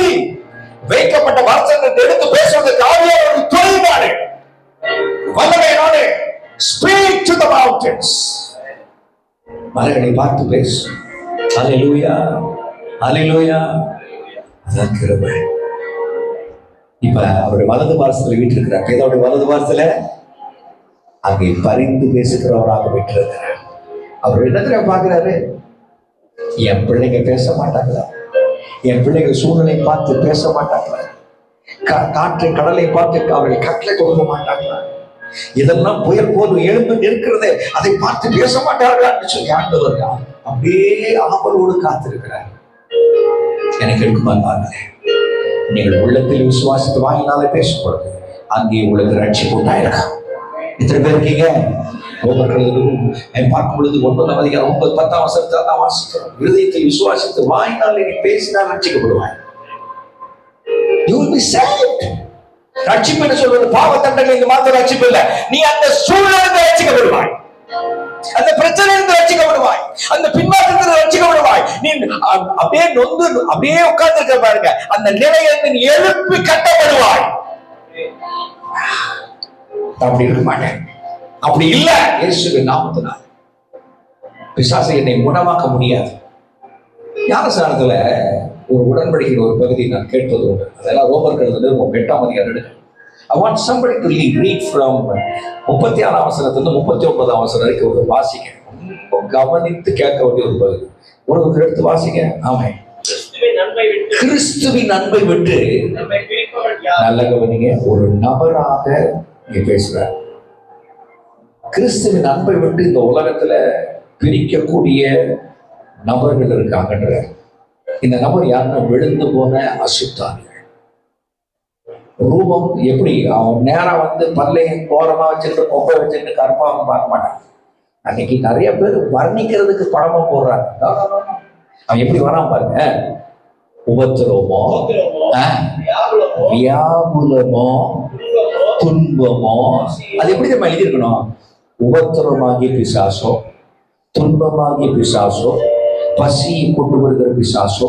வைக்கப்பட்ட வசனத்தை எடுத்து பேசுவதற்கு ஆவியானவர் துணைவாரு. வல்லமையினாலே speak to the mountains. மலைகளை பார்த்து பேசு. அல்லேலூயா, அல்லேலூயா. அதான் கிருபை. இப்ப அவருடைய வலது பாரசத்துல வீட்டிருக்கிறார். பேதாவுடைய வலது பாரசத்துல அங்கே பரிந்து பேசுகிறவராக விட்டிருக்கிறார். அவர் என்னத்துல பாக்குறாரு? என் பிள்ளைங்க பேச மாட்டாங்களா? என் பிள்ளைங்க சூழ்நிலை பார்த்து பேச மாட்டாங்களா? காற்றை கடலை பார்த்து அவர்கள் கட்டளை கொடுக்க மாட்டாங்களா? இதெல்லாம் புயல் போது எழுந்து நிற்கிறதே, அதை பார்த்து பேச மாட்டார்களா சொல்லி ஆண்டவர் அப்படியே ஆவலோடு காத்திருக்கிறார். எனக்கு இருக்குமாறு நீங்கள் உள்ளத்தில் விசுவாசித்து வாங்கினாலே பேசும் பொழுது அங்கே உங்களுக்கு ரட்சிப்பு உண்டாயிருக்கும். எத்தனை பேர் இருக்கீங்க? பார்க்கும் பொழுது 9ஆம் அதிகாரம் 9, 10ஆம் வசனத்தை தான் வாசிக்கிறோம். இருதயத்தில் விசுவாசித்து வாங்கினாலே நீ பேசினால் ரட்சிக்கப்படுவாய். You will be saved. ரட்சிப்பு என்று சொல்வது பாவ தண்டனை இந்த மாத்திரம் ரட்சிப்பு இல்லை. நீ அந்த சூழ்நிலை ரட்சிக்கப்படுவாய். அந்த பிரச்சனை இருந்து ரட்சிக்கப்படுவாய். அந்த பின்மாற்றத்தில் ரட்சிக்கப்படுவாய். நீ அப்படியே நொந்து அப்படியே உட்கார்ந்து இருக்க பாருங்க. அந்த நிலையிலிருந்து நீ எழுப்பி கட்டப்படுவாய். அப்படி இருக்க மாட்டேன். அப்படி இல்ல. இயேசுவின் நாமத்தினால் பிசாசை என்னை குணமாக்க முடியாது. ஞானஸ்நானத்துல ஒரு உடன்படிக்கை ஒரு பகுதி நான் கேட்பது உண்டு. அதெல்லாம் ரோமர் எழுதுறது 8ஆம் அதிகாரம். I want somebody to read from 36ஆம் வசனத்திலிருந்து 39ஆம் வசனம் வரைக்கும் ஒரு வாசிங்க. கவனித்து கேட்க வேண்டிய ஒரு பகுதி. ஒரு எடுத்து வாசிங்க. ஆமாம். கிறிஸ்துவின் அன்பை விட்டு நல்ல கவனிங்க. ஒரு நபராக பேசுறார். கிறிஸ்துவின் அன்பை விட்டு இந்த உலகத்துல பிரிக்கக்கூடிய நபர்கள் இருக்காங்கன்ற. இந்த நபர் யாருன்னா விழுந்து போன அசுத்தார்கள். ரூபம் எப்படி? அவன் நேரம் வந்து பல்லையும் கோரமா வச்சுட்டு கொப்பை வச்சுட்டு கருப்பா அவன் பார்க்க மாட்டான். அன்னைக்கு நிறைய பேர் வர்ணிக்கிறதுக்கு படமா போடுறாங்க. அவன் எப்படி வரான் பாருங்க. உபத்திரவமோ, வியாகுலமோ, துன்பமோ. அது எப்படி நம்ம எழுதியிருக்கணும்? உபத்திரமாகிய பிசாசோ, துன்பமாகிய பிசாசோ, பசியை கொண்டு வருகிற பிசாசோ,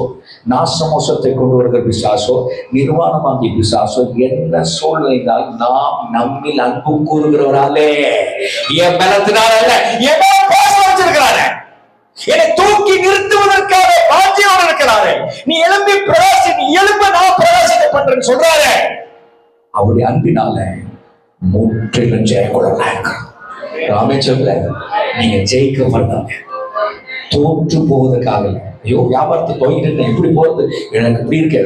நாசமோசத்தை கொண்டு வருகிற பிசாசோ, நிர்வாணமாகிய பிசாசோ, என்ன சூழ்நிலைனால் நாம் நம்மில் அன்பு கூறுகிறவராலே, என் பலத்தினால அல்ல, என் பாசம் வச்சிருக்கிறாரு, என்னை தூக்கி நிறுத்துவதற்காக பாக்கியோடு இருக்கிறாரு. நீ எழும்பி பிரகாசி, நீ எழும்ப நான் பிரகாசிக்க பண்றேன்னு சொல்றாரு. அவருடைய அன்பினால முற்றிலும் ஜெயக்குழந்தை ராமேஸ்வரத்துல நீங்க ஜெயிக்க மாட்டாங்க. தோற்று போவதற்காக. ஐயோ வியாபாரத்துக்கு போயிட்டு எப்படி போறது, எனக்கு இப்படி இருக்க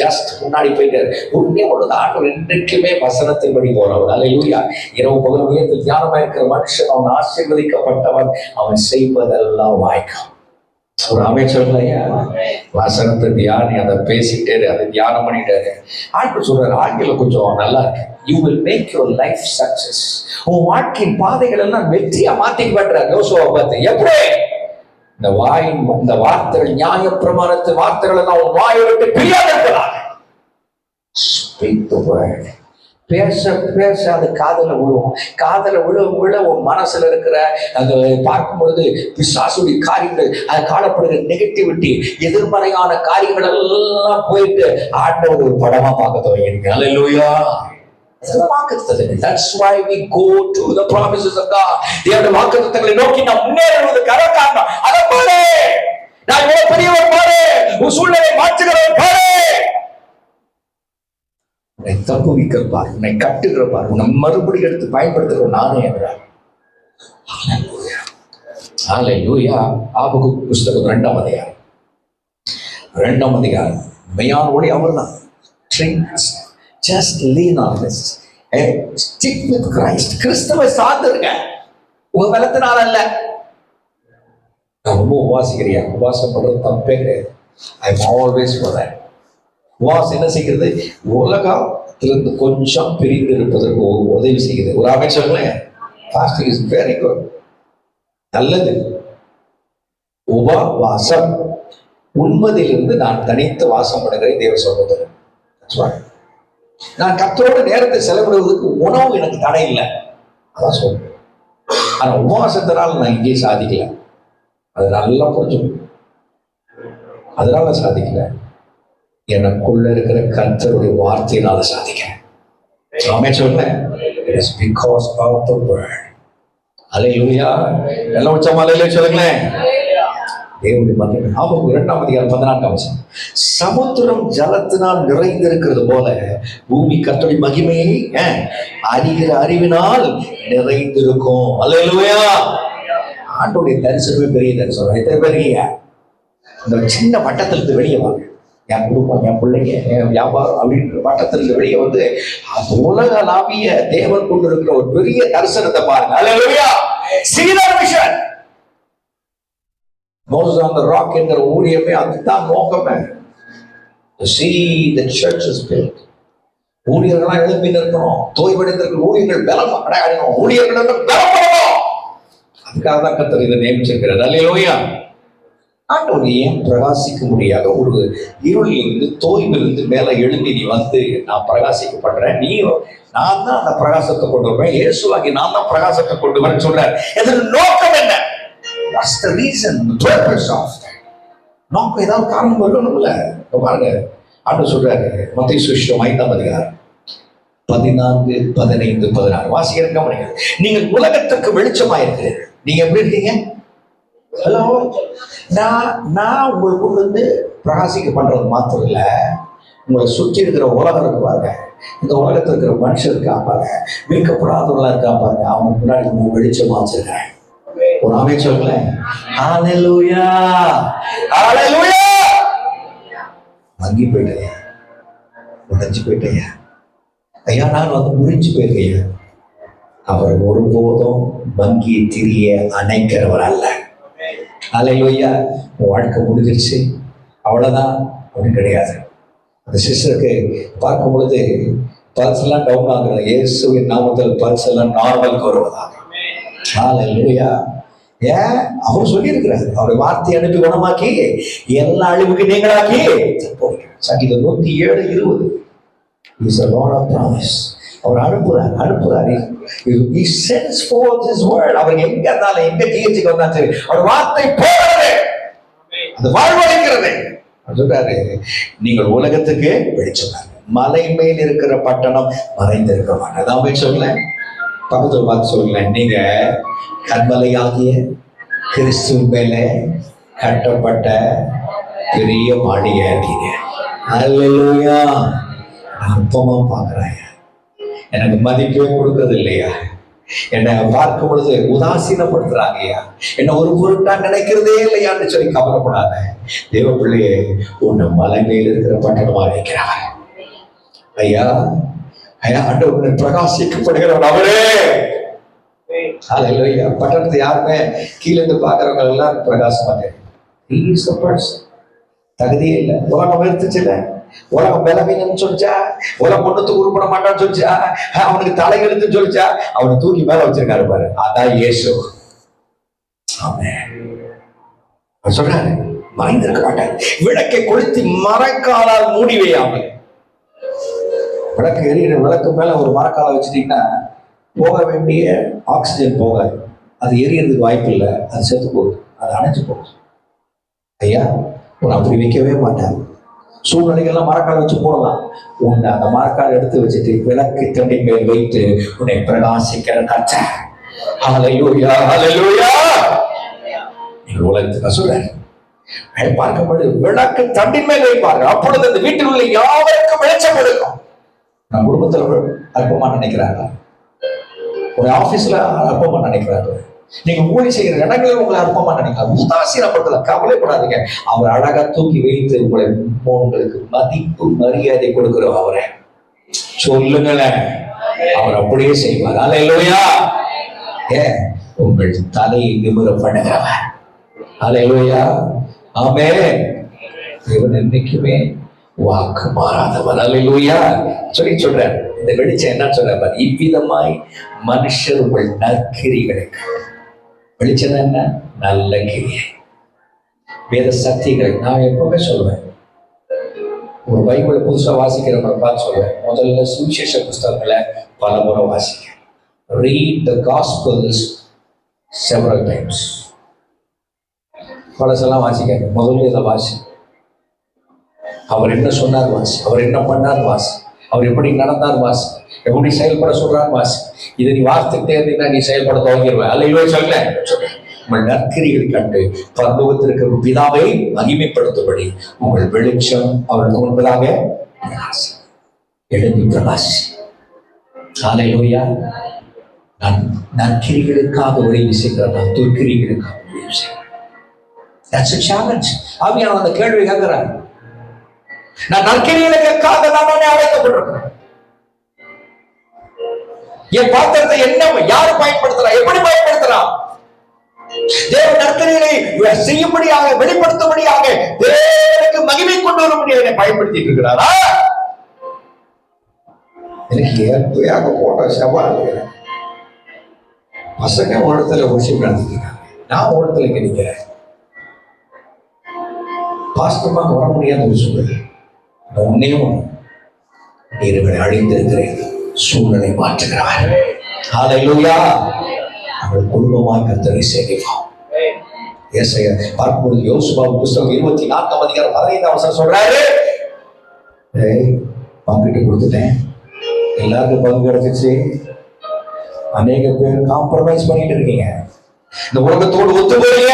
ஜஸ்ட் முன்னாடி போயிட்டாரு. உண்மையை உள்ளது ஆண்டு இன்றைக்குமே வசனத்தின்படி போறவர். அல்லேலூயா. இரவு பகல் உயரத்தில் தியானமா இருக்கிற மனுஷன் அவன் ஆசீர்வதிக்கப்பட்டவன். அவன் செய்வதெல்லாம் வாய்க்கும். ஒரு அமைச்சர்லையா வசனத்தை தியானி அதை பேசிட்டாரு, அதை தியானம் பண்ணிட்டாரு. ஆண்டு சொல்றாரு, ஆங்கிலம் கொஞ்சம் நல்லா இருக்கு. You will make your life success. உன் வாழ்க்கையின் பாதைகள் எல்லாம் வெற்றியா மாத்திக்க பண்றாரு. யோசுவா பார்த்து எப்படி இந்த வார்த்தைகள், நியாய பிரமாணத்து வார்த்தைகள் எல்லாம் உன் வாயை விட்டு பிரியாத இருக்கலாம். Speak the word. பேச பேச அது காதல விழுவும். காதல விழ உன் மனசுல இருக்கிற அந்த பார்க்கும் பொழுது பிசாசுடைய காரியங்கள், அது காணப்படுகிற நெகட்டிவிட்டி, எதிர்மறையான காரியங்கள் எல்லாம் போயிட்டு ஆண்டவர் ஒரு படமா பார்க்க துவங்கிருங்க. அல்லேலூயா. That's why we go to the promises of God. தேவனுடைய வாக்குத்தத்தங்களை நோக்கி நாம் முன்னேறுவதற்கு காரணம். அத பாரு, நான் இவ்வளவு பெரியவர் பாரு, உன் சூழ்நிலை மாற்றுகிறவர் பாரு, உன்னை தப்புவிக்கிற பாரு, உன்னை கட்டுகிற பாரு, உன்னை மறுபடியும் எடுத்து பயன்படுத்துகிற நானே என்றார். ஹல்லேலூயா. ஆபகுக் புஸ்தகம் 2ஆம் அதிகாரம். 2ஆம் அதிகாரம். மெய்யான ஒளி அவர்தான். Just lean on this. Stick with Christ. கிறிஸ்துவை சார்ந்திருங்க. உங்க பலத்தினால அல்ல. நான் ரொம்ப உபாசிக்கிறியா? உபாசம் பண்றது தப்பே கிடையாது. I am always for that. உபாசம் என்ன செய்கிறது? உலகத்திலிருந்து கொஞ்சம் பிரிந்து இருப்பதற்கு உதவி செய்கிறது. ஒரு அமைச்சர்களேன், ஃபாஸ்டிங் இஸ் வெரி குட், நல்லது. உபவாசம், உண்மதிலிருந்து நான் தனித்து வாசம் பண்ணுகிறேன் தேவ சகோதரன். நான் கர்த்தரோட நேரத்தை செலவிடுவதற்கு உணவு எனக்கு தடை இல்லை, அதான் சொல்றேன். ஆனா உபவாசத்தினால் நான் இங்கே சாதிக்கல, அது நல்லா புரிஞ்சுக்கணும். அதனால சாதிக்கல, எனக்குள்ள இருக்கிற கர்த்தருடைய வார்த்தையினால சாதிக்கிறேன். ஆமென் சொல்லுங்க. It is because of the word. அல்லேலூயா. எல்லாம் உச்சமா அல்லேலூயா சொல்லுங்களேன். தேவனுடைய மகிமை. ஆமாம், 2ஆம் அதிகாரம் 14ஆம் வசனம். சமுத்திரம் ஜலத்தினால் நிறைந்திருக்கிறது போல பூமி கர்த்தருடைய மகிமையை அறிகிற அறிவினால் நிறைந்திருக்கும். அல்லேலூயா. ஆண்டோடைய தரிசனமே பெரிய தரிசனம். எத்தனை பேருங்க இந்த சின்ன வட்டத்திலிருந்து வெளியே வாங்க, என் குடும்பம், என் பிள்ளைங்க, என் வியாபாரம் அப்படின்ற வட்டத்திலிருந்து வெளியே வந்து உலகளாவிய தேவன் கொண்டு இருக்கிற ஒரு பெரிய தரிசனத்தை பாருங்க. அல்லேலூயா. See that vision. Moses on the rock என்கிற ஊழியமே அதுதான் நோக்கமே. To see the church is built. ஊழியர்களாக எழுப்பி நிற்கணும். தோய்வடைந்திருக்கிற ஊழியர்கள் பலம் அடையணும். ஊழியர்கள் பலப்படணும். அதுக்காக தான் கர்த்தர் இதை நியமிச்சிருக்கிறார். அல்லேலூயா. ஆண்டவர் ஏன் பிரகாசிக்க முடியாத ஒரு இருளிலிருந்து தோய்விலிருந்து மேல எழும்பி நீ வந்து நான் பிரகாசிக்கப்படுறேன், நீ நான் தான் அந்த பிரகாசத்தை கொண்டு வருவேன், இயேசுவாகி நான் தான் பிரகாசத்தை கொண்டு வரேன்னு சொல்றார். இதன் நோக்கம் என்ன? What's the reason? The purpose of that? நோக்கம் ஏதாவது காரணம் இருக்கணும்ல. பாருங்க, ஆண்டவர் சொல்றாரு மத்தேயு சுவிசேஷம் 5ஆம் அதிகாரம் 14, 15, 16 வாசிக்கிறேன், கவனிங்க. நீங்கள் உலகத்துக்கு வெளிச்சமாயிருக்கிறீர்கள். நீங்க எப்படி இருக்கீங்க? ஹலோ, நான் உங்களுக்கு வந்து பிரகாசிக்க பண்றது மாத்திரம் இல்ல, உங்களை சுற்றி இருக்கிற உலகம் இருக்கு பாருங்க, இந்த உலகத்தில் இருக்கிற மனுஷர் இருக்கா பாருங்க, மீட்கப்படாதவர்களா இருக்கா பாருங்க, அவங்க முன்னாடி வெளிச்சமா வச்சிருக்கிறேன். ஒரு ஆமென் சொல்லுங்களேன். ஹல்லேலூயா, ஹல்லேலூயா. மங்கி போயிட்டேன், உடைஞ்சு போயிட்டேன் ஐயா, நான் வந்து முறிஞ்சு போயிருக்கேன். அவர் ஒருபோதும் மங்கி திரிய அணைக்கிறவர் அல்ல. அல்லேலூயா. வாழ்க்கை முடிஞ்சிருச்சு அவ்வளவுதான் அப்படின்னு கிடையாது. அந்த சிஸ்டருக்கு பார்க்கும் பொழுது பல்ஸ் எல்லாம் டவுன் ஆகுறது, இயேசுவின் நாமத்தில் பல்ஸ் எல்லாம் நார்மலுக்கு வருவதாக. அல்லேலூயா. ஏன்? அவர் சொல்லியிருக்கிறார், அவருடைய வார்த்தை அனுப்பி குணமாக்கி எல்லா அழிவுக்கு நீங்களாக்கி சங்கீதம் 107:20. He is a Lord of promise. அவர் அனுப்புறாரு. He sends forth his word. அவர் எங்க இருந்தாலும் எங்க ஜீவிச்சுக்கு வந்தா சரி, அவர் வார்த்தை போறது அது வாழ்வடைக்கிறது. சொல்றாரு, நீங்கள் உலகத்துக்கு வெளிச்சம், மலை மேல் இருக்கிற பட்டணம் மறைந்திருக்க மாட்டேன். அதான் சொல்ல பக்கத்துல பார்த்து சொல்ல, நீங்க கண்மலையாகிய கிறிஸ்துவின் மேல கட்டப்பட்ட பெரிய மாளிகையா இருக்கீங்க. அல்லேலூயா. அற்பமா பாக்குறாங்க, எனக்கு மதிப்பே கொடுக்கறது இல்லையா, என்னை பார்க்கும் பொழுது உதாசீனப்படுத்துறாங்கய்யா, என்ன ஒரு பொருட்டா நினைக்கிறதே இல்லையான்னு சொல்லி கவலைப்படாத. தேவ பிள்ளையே, உன்னை மலை மேல் இருக்கிற பட்டணமா வைக்கிறார். ஐயா ஆண்டவருடைய பிரகாசிக்கப்படுகிறவர் அவரே. அல்லேலூயா. பட்டணத்தை யாருமே கீழே இருந்து பார்க்கறவங்க எல்லாரும் பிரகாசமா தெரியும். தகுதியே இல்லை. உலகம் எடுத்துச்சுல, உலகம் பலவீனம்னு சொல்லிச்சா, உலகம் ஒண்ணுத்துக்கு உருப்பட மாட்டான்னு சொல்லிச்சா, அவனுக்கு தலையெழுத்துன்னு சொல்லிச்சா, அவனை தூக்கி மேல வச்சிருக்காரு பாரு, அதான் இயேசு. ஆமென். சொல்றாரு, மறைந்திருக்க மாட்டார். விளக்கை கொளுத்தி மரக்காலால் மூடி வையாமல். விளக்கு எரியிற விளக்கு மேல ஒரு மரக்காலை வச்சுட்டீங்கன்னா போக வேண்டிய ஆக்சிஜன் போகாது, அது எரியறதுக்கு வாய்ப்பு இல்லை, அது செத்து போகுது, அது அணைஞ்சு போகுது. ஐயா உன்னை அப்படி வைக்கவே மாட்டார். சூழ்நிலைகள்லாம் மரக்கால் வச்சு போடலாம், உன்னை அந்த மரக்கால் எடுத்து வச்சுட்டு விளக்கு தண்ணி மேல் வைத்து உன்னை பிரகாசிக்கிற கர்த்தர். ஹல்லேலூயா, ஹல்லேலூயா. நீங்கள் உலகத்துக்கு சொல்றேன் பார்க்கும்போது விளக்கு தண்டி மேல் வைப்பாங்க, அப்பொழுது அந்த வீட்டில் உள்ள யாவருக்கும் வெளிச்சம் கொடுக்கும். நம்ம குடும்பத்தில் அற்பமா நினைக்கிறாங்க, ஒரு ஆபீஸ்ல அற்பமா நினைக்கிறாங்க, நீங்க ஊழியம் செய்கிற இடங்களில் உங்களை அற்பமா நினைக்கலாம், உதாசீனப்படுத்தல, கவலைப்படாதீங்க. அவர் அழகா தூக்கி வைத்து உங்களுக்கு மதிப்பு மரியாதை கொடுக்கிறோம். அவரை சொல்லுங்களேன், அவர் அப்படியே செய்வார். அல்லேலூயா. உங்கள் தலையை நிமிர பண்ணுகிறவர். ஹல்லேலூயா. ஆமென். தேவன் என்னைக்குமே வாக்கு மாறாதவர். ஹல்லேலூயா. சொல்றேன், இந்த வெளிச்சம் என்ன சொல்ற, இவ்விதமாய் மனுஷர் உங்கள் நற்கிரிகளுக்கு, வெளிச்சம் என்ன, நல்ல கிரியை, வேத சத்தியங்களை. நான் எப்பவுமே சொல்லுவேன், ஒரு பைபிளை புதுசா வாசிக்கிறவங்களை பார்த்து சொல்லுவேன், முதல்ல சுவிசேஷ புஸ்தகங்களை பல முறை வாசிக்க. Read the Gospels several times. பழசெல்லாம் வாசிக்காங்க, முதல்ல இதை வாசி. அவர் என்ன சொன்னார் வாசி, அவர் என்ன பண்ணார் வாசி, அவர் எப்படி நடந்தார் வாசி, எப்படி செயல்பட சொல்றார் வாசி. இதை நீ வாசித்துட்டே இருந்தீங்கன்னா நீ செயல்பட துவங்கிடுவேன். அல்ல சொல்ல உங்கள் நற்கிரிகள் கண்டு பரலோகத்திற்கு பிதாவை மகிமைப்படுத்தும்படி உங்கள் வெளிச்சம் அவருக்கு முன்பதாக எழுதி பிரகாசி. ஹல்லேலூயா. நான் நற்கிரிகளுக்காக உதவி செய்கிறேன், நான் துர்க்கிரிகளுக்காக உதவி செய்கிறேன். That's a challenge. ஆவியானவர் அந்த கேள்வி கேட்கிறார். நான் நற்கிரிகளுக்காக தானே அழைக்கப்பட்டிருக்கிறேன். என் பாத்திரத்தை என்ன யாரு பயன்படுத்துறா, எப்படி பயன்படுத்துறா? தேவ நற்கிரிகளை செய்யும்படியாக, வெளிப்படுத்தும்படியாக, தேவனுக்கு மகிமை கொண்டு வரும்படியாக பயன்படுத்திட்டு இருக்கிறாரா? எனக்கு ஏற்பையாக போட்ட சவால். பசங்க ஒரு இடத்துல ஒர்ஷிப் நடத்திக்கிறாங்க, நான் ஒரு இடத்துல கிடைக்கிறேன். பாஸ்டமாக வர முடியாத ஒரு சூழல். ஒன்னே ஒன்று, நீர்களை அழிந்திருக்கிறேன், சூழலை மாற்றுகிறார். ஹல்லேலூயா. அவள் குடும்பமாய் கர்த்தரை சேவிப்போம். ஏசாயா பார்க்கும்போது யோசுவா புஸ்தகம் 24:15 சொல்றாரு, பங்கிட்டு கொடுத்துட்டேன், எல்லாருக்கும் பங்கு கிடைச்சிச்சு. அநேக பேர் காம்ப்ரமைஸ் பண்ணிட்டு இருக்கீங்க, இந்த உலகத்தோடு ஒத்து போறீங்க.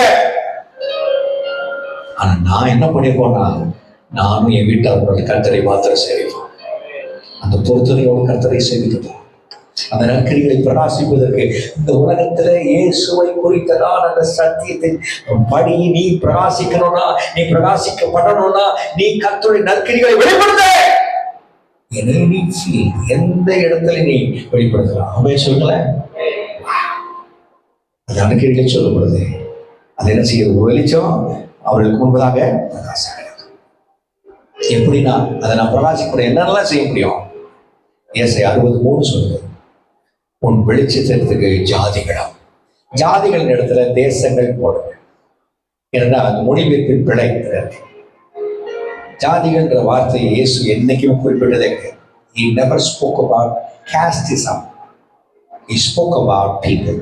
ஆனா நான் என்ன பண்ணிருக்கோம்னா, நானும் என் வீட்டாளர்களோட கர்த்தரை மாத்திரம் சேவிப்போம். அந்த பொறுத்தனையோடு கர்த்தரை சேவிக்கப்போம். அந்த நற்கிரிகளை பிரகாசிப்பதற்கு இந்த உலகத்துல இயேசுவை குறித்ததான் அந்த சத்தியத்தை படி நீ பிரகாசிக்கணும்னா, நீ பிரகாசிக்கப்படணும்னா, நீ கர்த்தருடைய நற்கிரிகளை வெளிப்படுத்த எந்த இடத்துல நீ வெளிப்படுத்தலாம். அவன் சொல்லல, அது நற்கிரிகளை சொல்லப்படுது. அது என்ன செய்யுது, வெளிச்சம் அவர்களுக்கு முன்பதாக பிரகாசிக்கிறது. எப்படின்னா அதை நான் பிரகாசிப்பட என்னென்னலாம் செய்ய முடியும்? ஏசாயா 60:3 சொல்லுது, உன் வெளிச்சத்திற்கு ஜாதிகளும், ஜாதிகளின் இடத்துல தேசங்கள் போடுங்க. ஏன்னா அந்த மொழிபெயர்ப்பில் பிழை இருக்கு. ஜாதிகள்ன்ற வார்த்தையை இயேசு என்னைக்கும் குறிப்பிட்டதே கிடையாது. He never spoke about casteism. He spoke about people.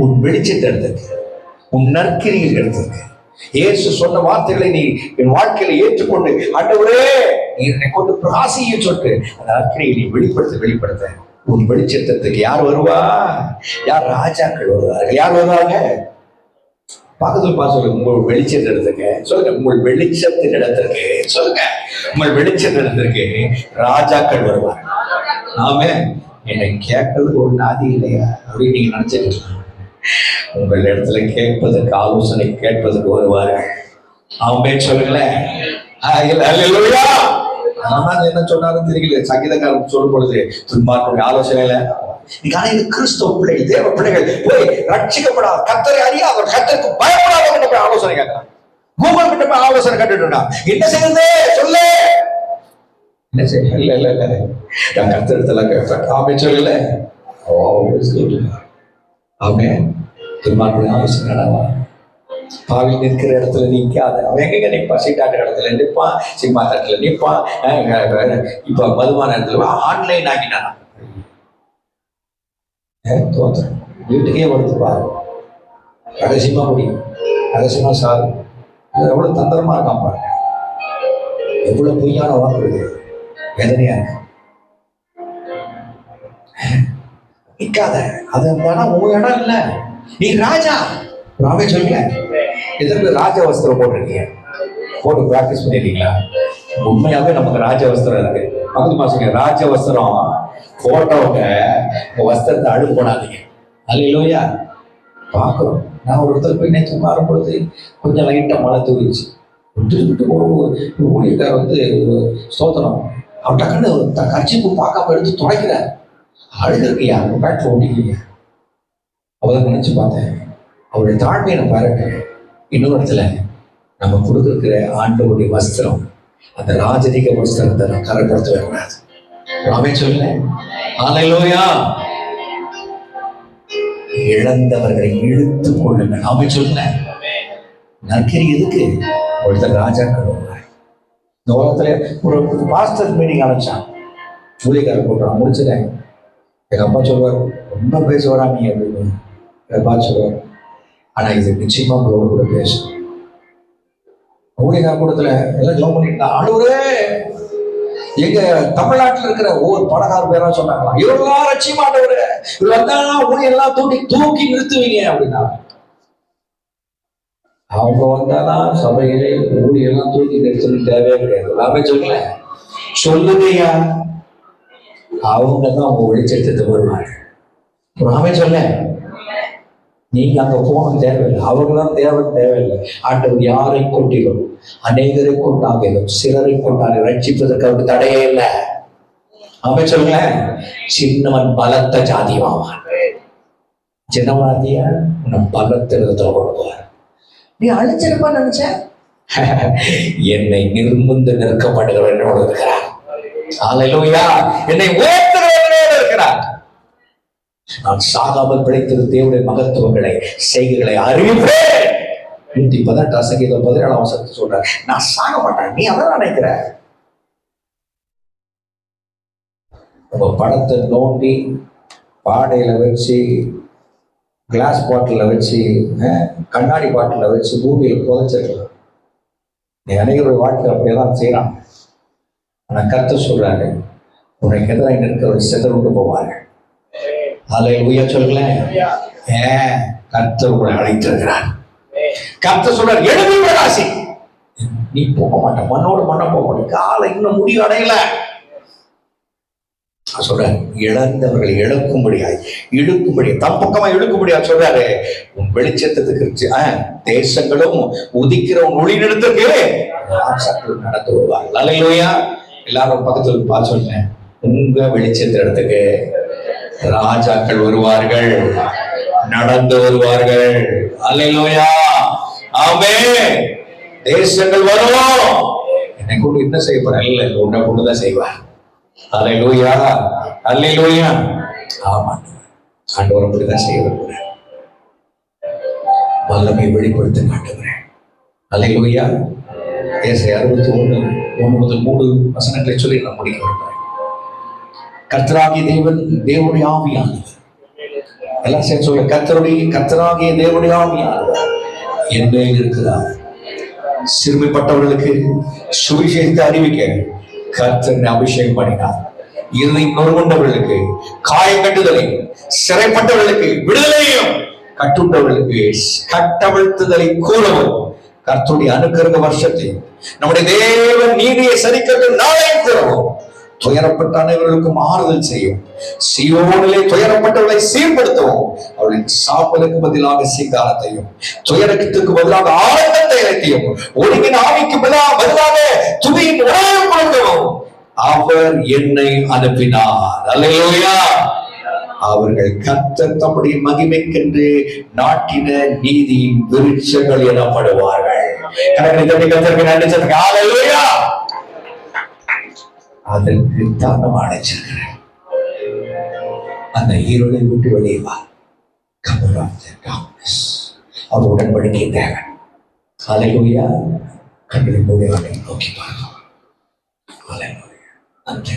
உன் வெளிச்சத்தை எடுத்துக்கு, உன் நற்கிரியில் எடுத்துக்கு. இயேசு சொன்ன வார்த்தைகளை நீ என் வாழ்க்கையில ஏற்றுக்கொண்டு, ஆண்டவரே நீ என்னை கொண்டு பிரகாசியை சொட்டு அந்த நற்கிரியை நீ வெளிப்படுத்த உன் வெளிச்சத்திற்கு யார் வருவா? யார்? ராஜாக்கள் வருவார்கள். யார் வருவாங்க? பக்கத்தில் பார்த்து சொல்லுங்க, உங்கள் வெளிச்சத்தின் இடத்துக்கு சொல்லுங்க, உங்கள் வெளிச்சத்தின் இடத்திற்கு சொல்லுங்க, உங்கள் வெளிச்சத்தின் இடத்திற்கு ராஜாக்கள் வருவார். ஆமே. என்னை கேட்கறதுக்கு ஒரு நாதி இல்லையா அப்படின்னு நீங்க நினைச்சிட்டு, உங்கள் இடத்துல கேட்பதற்கு, ஆலோசனை கேட்பதற்கு வருவார்கள். ஆமே சொல்லுங்களேன். என்ன சொன்னாலும் தெரியல. சங்கீதக்காரன் சொல்லும் பொழுது, துன்மார்க்கனுடைய ஆலோசனையில இது கிறிஸ்தவ பிள்ளைகள், தேவ பிள்ளைகள் போய் ரட்சிக்கப்படாத, கர்த்தரை அறியாத, கர்த்தருக்கு பயப்படாத போய் ஆலோசனை கேட்கிறான். கூகுள் கிட்ட போய் ஆலோசனை கேட்டுட்டா என்ன செய்யறது சொல்லு, என்ன செய்ய? இல்ல நான் கர்த்தரிடத்துல கேட்பேன். ஆமே சொல்லல. ஆமே. துன்மார்க்கனுடைய ஆலோசனை நடவா. பாவில் நிற்கிற இடத்துல நிற்காத. அவன் எங்க நிற்பான்? சீட்டாட்டுற இடத்துல நிற்பான், சினிமா தட்டுல நிற்பான், இப்ப மதுமான இடத்துல ஆன்லைன் ஆகிட்டான். தோற்றம் வீட்டுக்கே வருதுப்பா. ரகசியமா முடியும், ரகசியமா சாரு. எவ்வளவு தந்திரமா இருக்கான் பாருங்க, எவ்வளவு பொய்யான வாக்குறது, வேதனையா இருக்கு. நிற்காத. அது உன் இடம் இல்ல, நீ ராஜா. ராமே சொல்லுங்க, எதற்கு ராஜ வஸ்திரம் போட்டிருக்கீங்க? போட்டு பிராக்டிஸ் பண்ணிருக்கீங்களா? உண்மையாவே நமக்கு ராஜ வஸ்திரம் இருக்கு. பக்கத்து மாசங்க ராஜ வஸ்திரம் போட்டவங்க உங்க வஸ்திரத்தை அழுப்பு போடாதீங்க. அல்லேலூயா. பார்க்கிறோம். நான் ஒரு இடத்துல போய் நேற்று மாறும் பொழுது கொஞ்சம் லைட்டா மழை தூரிச்சு. விட்டு ஊழியக்கார ஸ்தோத்திரம், அவன் டக்குன்னு கர்ச்சிப்பு பார்க்காம எடுத்து துடைக்கிறார். அழுதுருக்கியா பேட்டில் ஓட்டிக்கிறீங்க. அவதான் நினைச்சு பார்த்தேன், அவருடைய தாழ்மையை நான் பாராட்டுறேன். இன்னொரு இடத்துல நம்ம கொடுக்குற ஆண்டவருடைய வஸ்திரம், அந்த ராஜரிக வஸ்திரத்தை நான் கரைப்படுத்த வரக்கூடாது. ஆமென் சொல்லுங்க. ஹல்லேலூயா. இழந்தவர்களை இழுத்து கொள்ளுங்கள். ஆமென் சொல்லுங்க. நற்கரி எதுக்கு? ஒருத்தர் ராஜாக்கள் வருவார். இந்த உலகத்துல ஒரு பாஸ்டர் மீட்டிங் அழைச்சான். ஊழியக்காரர் கூட்டம் முடிச்சிட்டேன். எங்க அப்பா சொல்லுவார், ரொம்ப பேசுவாரா நீ அப்படின்னு. எங்க அப்பா சொல்லுவார், ஆனா இது நிச்சயமா உங்களோட கூட பேசும். ஊழியக்கார கூட்டத்துல எல்லாம் ஜோம் பண்ணிட்டு ஆண்டவரே, எங்க தமிழ்நாட்டில் இருக்கிற ஒவ்வொரு பணக்கார பேரா சொன்னாங்களாம், இவரெல்லாம் லட்சியமா ஆண்டவரே, இவர் வந்தாங்கன்னா ஊழியெல்லாம் தூக்கி நிறுத்துவீங்க அப்படின்னா. அவங்க வந்தாதான் சபையிலே ஊழியெல்லாம் தூக்கி நிறுத்தணும் தேவையே கிடையாது. எல்லாமே சொல்லுங்கய்யா. அவங்க தான் அவங்க வெளிச்சத்தை வருவாங்க. நாமே சொல்ல, நீங்க அங்க போகணும் தேவையில்லை, அவங்களாம் தேவையில்லை. ஆண்டவர் யாரை கொண்டிலும் அநேகரை கொண்டாகிலும் சிலரை கொண்டாடி ரட்சிப்பதற்கு அவருக்கு தடையே இல்லை. ஆமே சொல்லுங்க. சின்னவன் பலத்த ஜாதியாவான். சின்னவனாதிய உன்னை பலத்திரத்துல கொண்டுவார். நீ அழிச்சிருப்பா நினைச்ச, என்னை நிர்பந்து நிற்கப்படுகிற என்னோடு இருக்கிறார். ஹல்லேலூயா. என்னை உயர்த்துகிறவர்களோடு இருக்கிறார். நான் சாகாமல் பிழைத்திருந்த தேவனுடைய மகத்துவங்களை செய்கைகளை அறிவிப்பேன். 118 சங்கீதம் 17 வசனத்தை சொல்ற, நான் சாக மாட்டேன். நீ அதான் நினைக்கிற. உங்க படத்தை நோண்டி பாடையில வச்சு, கிளாஸ் பாட்டில வச்சு, கண்ணாடி பாட்டில வச்சு பூமியில புதைச்சிருக்கலாம். நீ அனைவருடைய வாழ்க்கை அப்படியெல்லாம் செய்யறான். ஆனா கர்த்தர் சொல்றாரு, உனக்கு எதிராக நிற்கிறவர் சிதறுண்டு போவாரு. ஹல்லேலூயா சொல்லுங்களேன். கர்த்தர் உங்களை அழைத்திருக்கிறார். கர்த்தர் சொல்றார், எழுதி ராசி, நீ போக மாட்டேன், மண்ணோடு மண்ண போக மாட்டேன், காலை இன்னும் முடிவு அடையல. சொல்றாரு, இழந்தவர்களை இழுக்கும்படி தம் பக்கமா இழுக்கும்படியா சொல்றாரு. உன் வெளிச்சத்துக்கு தேசங்களும் உதிக்கிற உன் ஒளி நிறுத்தக்கு நடந்து வருவார்கள். ஹல்லேலூயா. எல்லாரும் பக்கத்துல பார்த்து சொல்லுங்க, உங்க வெளிச்சத்திடத்துக்கு ராஜாக்கள் வருவார்கள், நடந்து வருவார்கள். ஹல்லேலூயா. ஆமென். தேசங்கள் வரும். என்னை கொண்டு என்ன செய்ய போற? இல்லை, உன்னை கொண்டுதான் செய்வார். ஹல்லேலூயா. ஹல்லேலூயா. ஆமா, ஆண்டவர் அப்படிதான் செய்ய விரும்புகிறேன். வல்லமை வெளிப்படுத்த காட்டுகிறேன். ஹல்லேலூயா. ஏசாயா 61 முதல் 3 வசனங்களை சொல்லி நான் முடிக்க விரும்புகிறேன். கர்த்தராகிய தேவனுடைய ஆவியானவர், எல்லாம் சேர்ந்து சொல்ல, கர்த்தராகிய தேவனுடைய ஆவியானவர் என்னே இருக்கிறார். சிறுமைப்பட்டவர்களுக்கு சுவிசேஷத்தை அறிவிக்க கர்த்தர் அபிஷேகம் பண்ணினார். இருதயம் நொறுங்குண்டவர்களுக்கு காயங்கட்டுதலை, சிறைப்பட்டவர்களுக்கு விடுதலையும், கட்டுண்டவர்களுக்கு கட்டவிழ்த்துதலை கூறவும், கர்த்தருடைய அனுக்கிரக வருஷத்தை நம்முடைய தேவன் நீதியை சரிக்கட்டும் நாளையும் கூறவும், துயரப்பட்ட அனைவர்களுக்கும் ஆறுதல் செய்யும், சீயோனிலே துயரப்பட்டவர்களை சீர்படுத்தவும், அவர்களின் சாப்பலுக்கு பதிலாக சீங்காரத்தையும், துயரத்துக்கு பதிலாக ஆனந்தத்தை இறைத்தையும், ஒழுங்கின் ஆவிக்கு பதிலாக துதியின் உணர்வு கொடுக்கவும் அவர் என்னை அனுப்பினார். அல்லேலூயா. அவர்கள் கர்த்தர் தம்முடைய மகிமைக்கென்று நாட்டின நீதியின் விருட்சங்கள் எனப்படுவார்கள். கர்த்தருக்கு நன்றி சொல்லுங்க. அல்லேலூயா. அதற்கு தானம் அடைச்சிருக்கிறேன். அந்த இருளை விட்டு வெளியே வா. அவர் உடன்படிக்கை தேவன். ஹல்லேலூயா. கண்களை மூடி நோக்கி பார்க்கலாம். ஹல்லேலூயா. நன்றி.